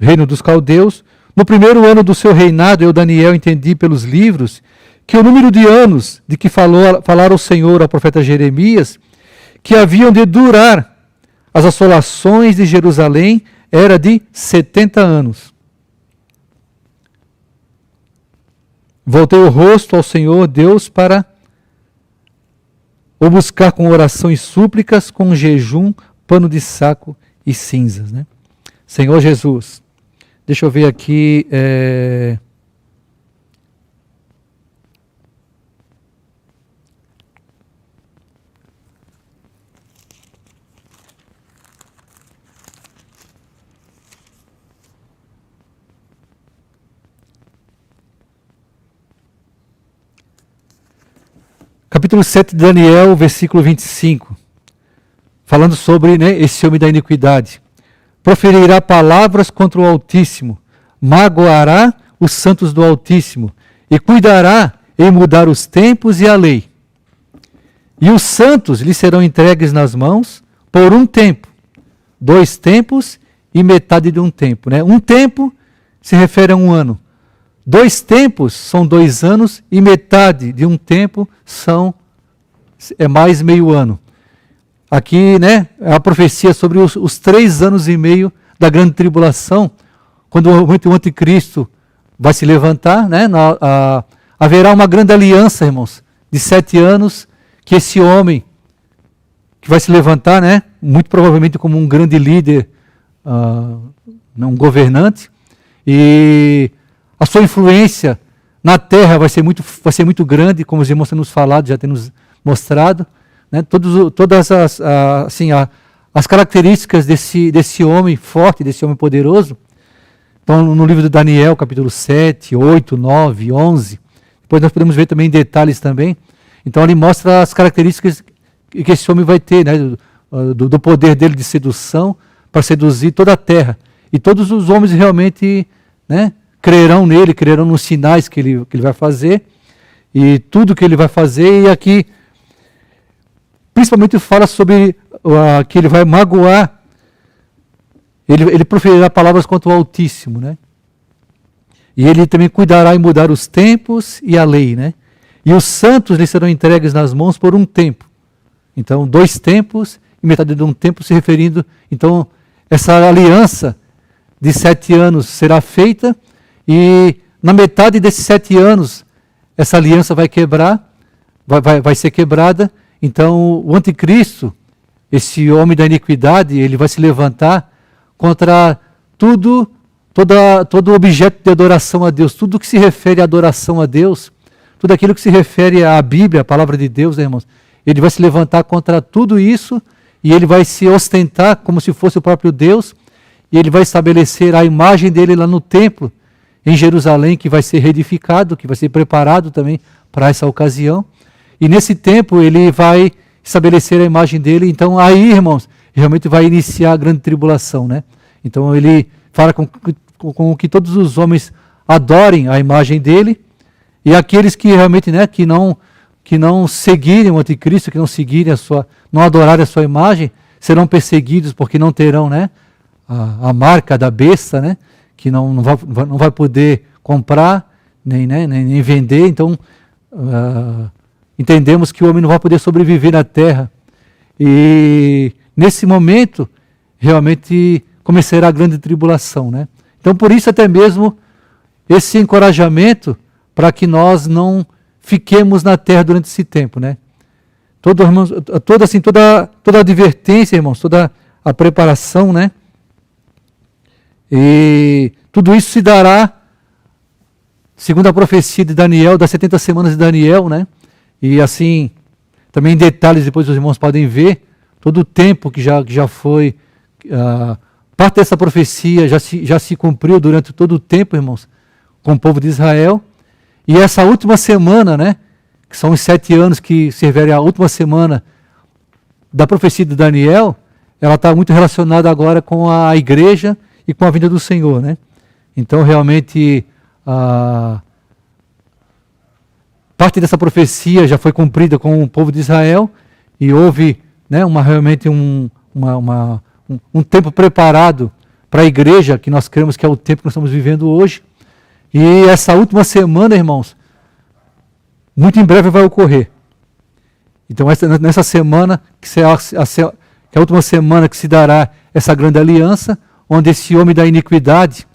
reino dos caldeus. No primeiro ano do seu reinado, eu, Daniel, entendi pelos livros que o número de anos de que falara o Senhor ao profeta Jeremias, que haviam de durar as assolações de Jerusalém, era de 70 anos. Voltei o rosto ao Senhor Deus para o buscar com oração e súplicas, com jejum, pano de saco e cinzas, né? Senhor Jesus, deixa eu ver aqui. Capítulo 7 de Daniel, versículo 25, falando sobre, né, esse homem da iniquidade. Proferirá palavras contra o Altíssimo, magoará os santos do Altíssimo, e cuidará em mudar os tempos e a lei. E os santos lhe serão entregues nas mãos por um tempo, 2 tempos e metade de um tempo. Né? Um tempo se refere a 1 ano. 2 tempos são 2 anos e metade de um tempo é mais meio ano. Aqui, né, é a profecia sobre os 3 anos e meio da grande tribulação, quando o anticristo vai se levantar, né, haverá uma grande aliança, irmãos, de 7 anos, que esse homem que vai se levantar, né, muito provavelmente como um grande líder, um governante, e a sua influência na terra vai ser muito grande, como os irmãos têm nos falado, já têm nos mostrado, né? Todas as características desse homem forte, desse homem poderoso. Então, no livro de Daniel, capítulo 7, 8, 9, 11, depois nós podemos ver também detalhes também. Então, ele mostra as características que esse homem vai ter, né? do poder dele de sedução, para seduzir toda a terra. E todos os homens realmente, né, crerão nele, crerão nos sinais que ele vai fazer, e tudo que ele vai fazer, e aqui principalmente fala sobre que ele vai magoar, ele proferirá palavras contra o Altíssimo, né? E ele também cuidará em mudar os tempos e a lei, né? E os santos lhe serão entregues nas mãos por um tempo. Então, 2 tempos e metade de um tempo, se referindo, então, essa aliança de 7 anos será feita, e na metade desses 7 anos, essa aliança vai quebrar, vai ser quebrada. Então, o anticristo, esse homem da iniquidade, ele vai se levantar contra todo objeto de adoração a Deus, tudo que se refere à adoração a Deus, tudo aquilo que se refere à Bíblia, a palavra de Deus, né, irmãos, ele vai se levantar contra tudo isso, e ele vai se ostentar como se fosse o próprio Deus, e ele vai estabelecer a imagem dele lá no templo, em Jerusalém, que vai ser reedificado, que vai ser preparado também para essa ocasião. E nesse tempo ele vai estabelecer a imagem dele. Então aí, irmãos, realmente vai iniciar a grande tribulação, né? Então ele fala com que todos os homens adorem a imagem dele, e aqueles que realmente, né, que não seguirem o anticristo, que não seguirem não adorarem a sua imagem, serão perseguidos, porque não terão, né, a marca da besta, né, que não vai poder comprar, nem vender. Então, entendemos que o homem não vai poder sobreviver na terra. E nesse momento, realmente começará a grande tribulação, né? Então, por isso até mesmo esse encorajamento para que nós não fiquemos na terra durante esse tempo, né? Toda a advertência, irmãos, toda a preparação, né? E tudo isso se dará, segundo a profecia de Daniel, das 70 semanas de Daniel, né? E assim, também em detalhes, depois os irmãos podem ver, todo o tempo que já foi, parte dessa profecia já se cumpriu durante todo o tempo, irmãos, com o povo de Israel. E essa última semana, né, que são os 7 anos que se refere à última semana da profecia de Daniel, ela está muito relacionada agora com a igreja e com a vinda do Senhor, né? Então, realmente, parte dessa profecia já foi cumprida com o povo de Israel, e houve, né, realmente um tempo preparado para a igreja, que nós cremos que é o tempo que nós estamos vivendo hoje. E essa última semana, irmãos, muito em breve vai ocorrer. Então, nessa semana, que é a última semana que se dará essa grande aliança, onde esse homem da iniquidade,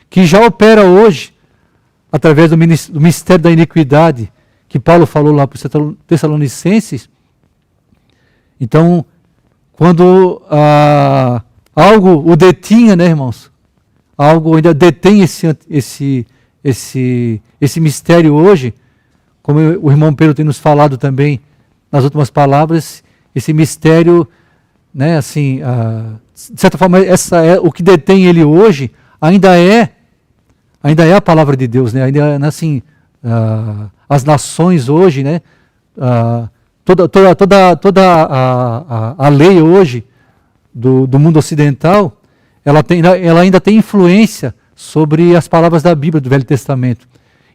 que já opera hoje, através do mistério da iniquidade, que Paulo falou lá para os Tessalonicenses. Então, quando algo o detinha, né, irmãos? Algo ainda detém esse mistério hoje, como o irmão Pedro tem nos falado também nas últimas palavras, esse mistério, né, assim, de certa forma, o que detém ele hoje ainda é a palavra de Deus, né? Ainda, assim, as nações hoje, né? Toda a lei hoje do mundo ocidental, ela ainda tem influência sobre as palavras da Bíblia, do Velho Testamento.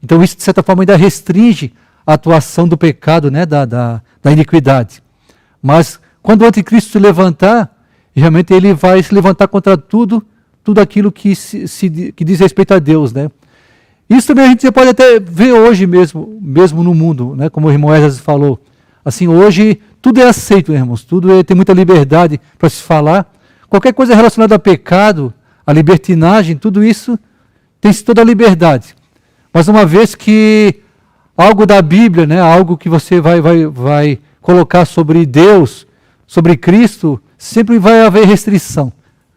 Então isso, de certa forma, ainda restringe a atuação do pecado, né, da iniquidade. Mas quando o anticristo se levantar, realmente ele vai se levantar contra tudo aquilo que diz respeito a Deus, né? Isso também a gente pode até ver hoje mesmo no mundo, né? Como o irmão Esdras falou. Assim, hoje tudo é aceito, irmãos, tem muita liberdade para se falar. Qualquer coisa relacionada a pecado, a libertinagem, tudo isso tem toda a liberdade. Mas uma vez que algo da Bíblia, né, algo que você vai colocar sobre Deus, sobre Cristo, sempre vai haver restrição,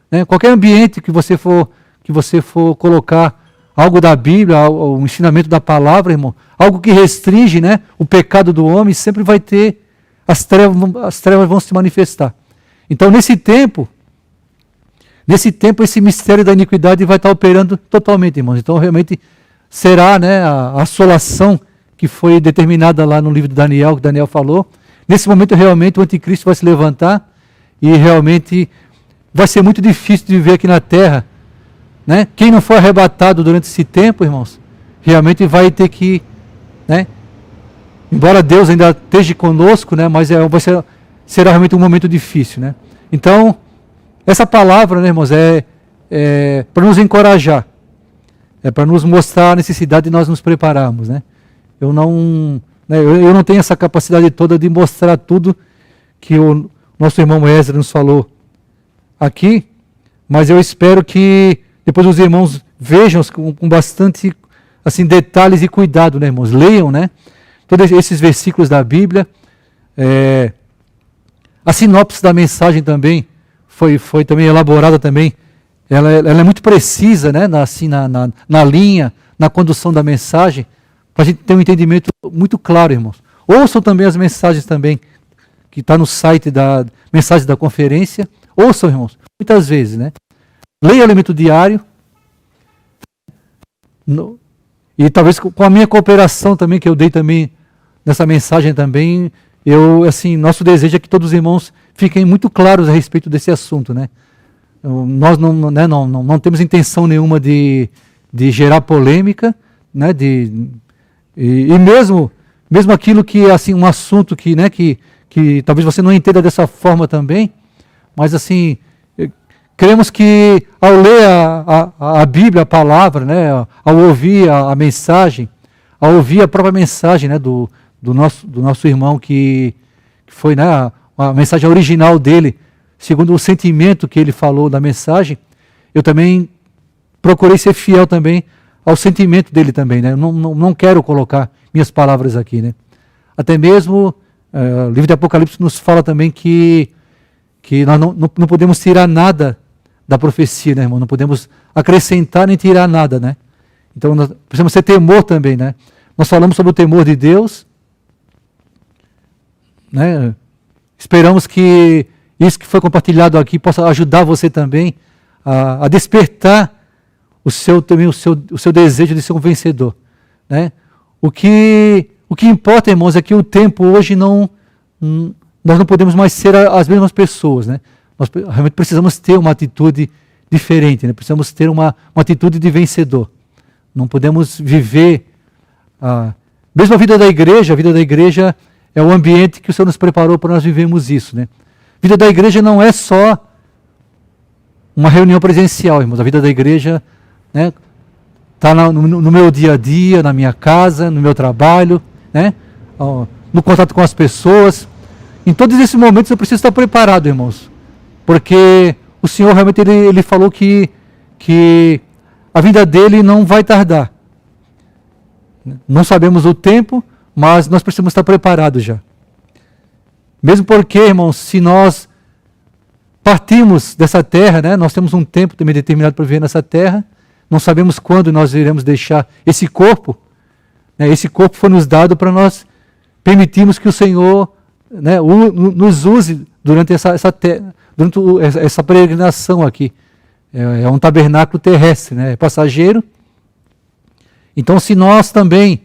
né? Qualquer ambiente que você for colocar algo da Bíblia, o ensinamento da palavra, irmão, algo que restringe, né, o pecado do homem, sempre vai ter, as trevas vão se manifestar. Então, nesse tempo, esse mistério da iniquidade vai estar operando totalmente, irmãos. Então, realmente, será, né, a assolação que foi determinada lá no livro de Daniel, que Daniel falou. Nesse momento, realmente, o anticristo vai se levantar e realmente vai ser muito difícil de viver aqui na terra, né? Quem não for arrebatado durante esse tempo, irmãos, realmente vai ter que, né, embora Deus ainda esteja conosco, né, mas será realmente um momento difícil, né? Então, essa palavra, né, irmãos, é para nos encorajar, é para nos mostrar a necessidade de nós nos prepararmos, né? Eu não tenho essa capacidade toda de mostrar tudo que o nosso irmão Ezra nos falou aqui, mas eu espero que depois os irmãos vejam com bastante assim, detalhes e cuidado, né, irmãos? Leiam, né? Todos esses versículos da Bíblia. A sinopse da mensagem também foi também elaborada também. Ela é muito precisa, né? Na linha, na condução da mensagem, para a gente ter um entendimento muito claro, irmãos. Ouçam também as mensagens também, que está no site da mensagem da conferência. Ouçam, irmãos, muitas vezes, né? Leia o elemento diário. E talvez com a minha cooperação também, que eu dei também nessa mensagem também, nosso desejo é que todos os irmãos fiquem muito claros a respeito desse assunto, né? Nós não temos intenção nenhuma de gerar polêmica, né? E mesmo aquilo que é assim, um assunto que talvez você não entenda dessa forma também, mas assim, queremos que ao ler a Bíblia, a palavra, né, ao ouvir a mensagem, ao ouvir a própria mensagem, né, do nosso irmão que foi, né, a mensagem original dele, segundo o sentimento que ele falou da mensagem, eu também procurei ser fiel também ao sentimento dele também, né? Eu não quero colocar minhas palavras aqui, né? Até mesmo o livro de Apocalipse nos fala também que nós não podemos tirar nada da profecia, né, irmão? Não podemos acrescentar nem tirar nada, né? Então nós precisamos ter temor também, né? Nós falamos sobre o temor de Deus, né? Esperamos que isso que foi compartilhado aqui possa ajudar você também a despertar o seu desejo de ser um vencedor, né? O que importa, irmãos, é que o tempo hoje nós não podemos mais ser as mesmas pessoas, né? Nós realmente precisamos ter uma atitude diferente, né? Precisamos ter uma atitude de vencedor. Não podemos viver mesmo a vida da igreja é o ambiente que o Senhor nos preparou para nós vivermos isso, né? A vida da igreja não é só uma reunião presencial, irmãos. A vida da igreja, né, está no meu dia a dia, na minha casa, no meu trabalho, né, no contato com as pessoas. Em todos esses momentos eu preciso estar preparado, irmãos, porque o Senhor realmente ele falou que a vida dele não vai tardar. Não sabemos o tempo, mas nós precisamos estar preparados já. Mesmo porque, irmãos, se nós partimos dessa terra, né, nós temos um tempo também determinado para viver nessa terra, não sabemos quando nós iremos deixar esse corpo, né, esse corpo foi nos dado para nós permitirmos que o Senhor, né, nos use durante essa peregrinação aqui. É um tabernáculo terrestre, né, é passageiro. Então, se nós também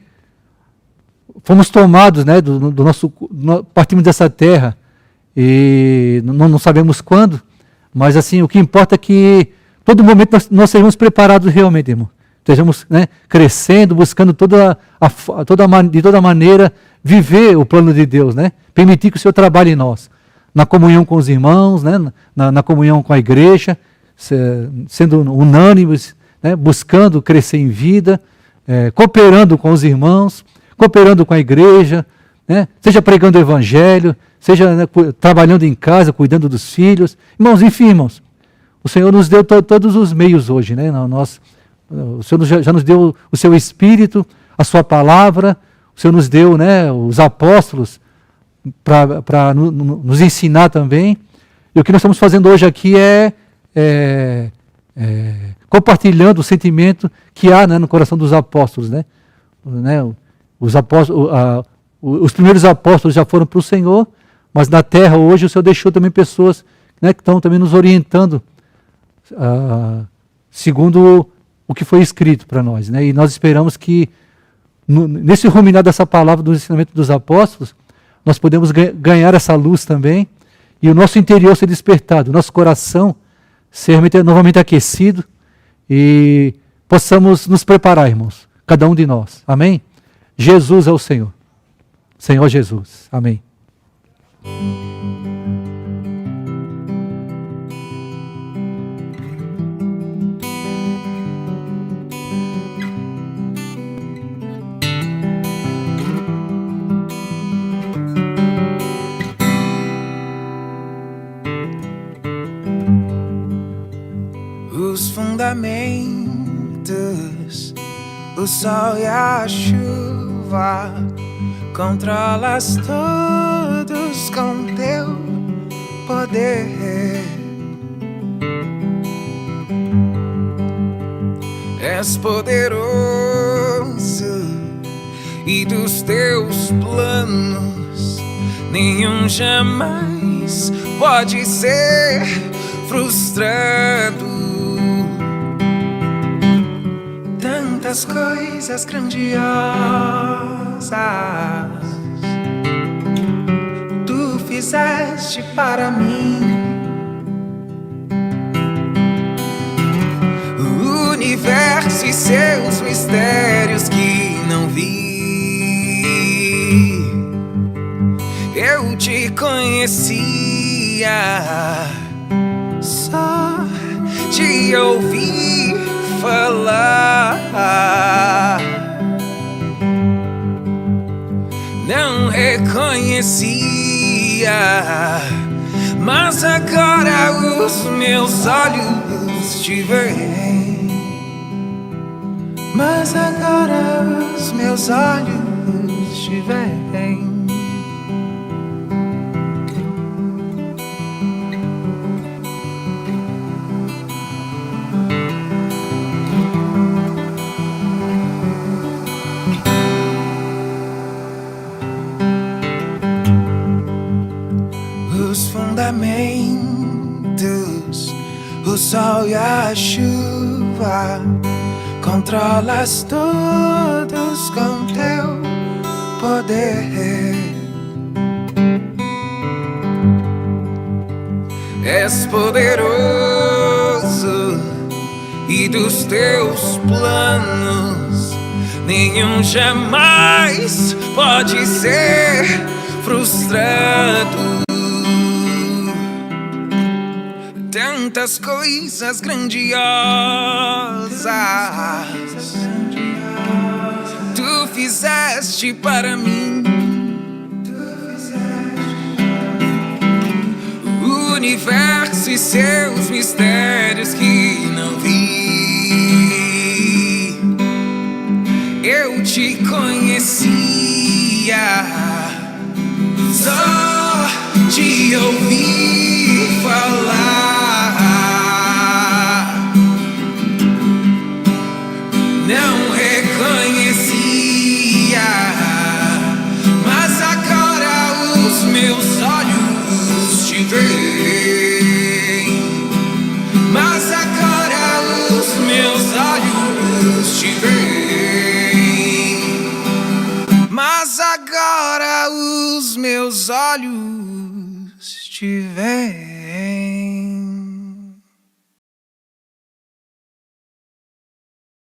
fomos tomados, né, partimos dessa terra e não sabemos quando, mas assim, o que importa é que todo momento nós sejamos preparados realmente, irmão. Estejamos, né, crescendo, buscando de toda maneira viver o plano de Deus, né? Permitir que o Senhor trabalhe em nós, na comunhão com os irmãos, né, na comunhão com a igreja, sendo unânimes, né, buscando crescer em vida, cooperando com os irmãos, cooperando com a igreja, né? Seja pregando o evangelho, seja, né, trabalhando em casa, cuidando dos filhos. Irmãos, enfim, irmãos, o Senhor nos deu todos os meios hoje, né? O Senhor já nos deu o seu Espírito, a sua palavra, o Senhor nos deu, né, os apóstolos para nos ensinar também. E o que nós estamos fazendo hoje aqui é compartilhando o sentimento que há, né, no coração dos apóstolos, né? Os primeiros apóstolos já foram para o Senhor, mas na terra hoje o Senhor deixou também pessoas, né, que estão também nos orientando segundo o que foi escrito para nós, né? E nós esperamos que nesse ruminar dessa palavra do ensinamento dos apóstolos, nós podemos ganhar essa luz também e o nosso interior ser despertado, o nosso coração ser novamente aquecido e possamos nos preparar, irmãos, cada um de nós. Amém? Jesus é o Senhor. Senhor Jesus. Amém. o sol e a chuva, controlas todos com teu poder. És poderoso e dos teus planos nenhum jamais pode ser frustrado. Tantas coisas grandiosas tu fizeste para mim. O universo e seus mistérios que não vi, eu te conhecia só de ouvir falar. Não reconhecia, mas agora os meus olhos te veem. Mas agora os meus olhos te veem. Os fundamentos, o sol e a chuva, controlas todos com teu poder. És poderoso e dos teus planos nenhum jamais pode ser frustrado. Tantas coisas grandiosas tu fizeste para mim. O universo e seus mistérios que não vi, eu te conhecia só de ouvir falar. Não reconhecia, mas agora os meus olhos te veem. Mas agora os meus olhos te veem. Mas agora os meus olhos te veem.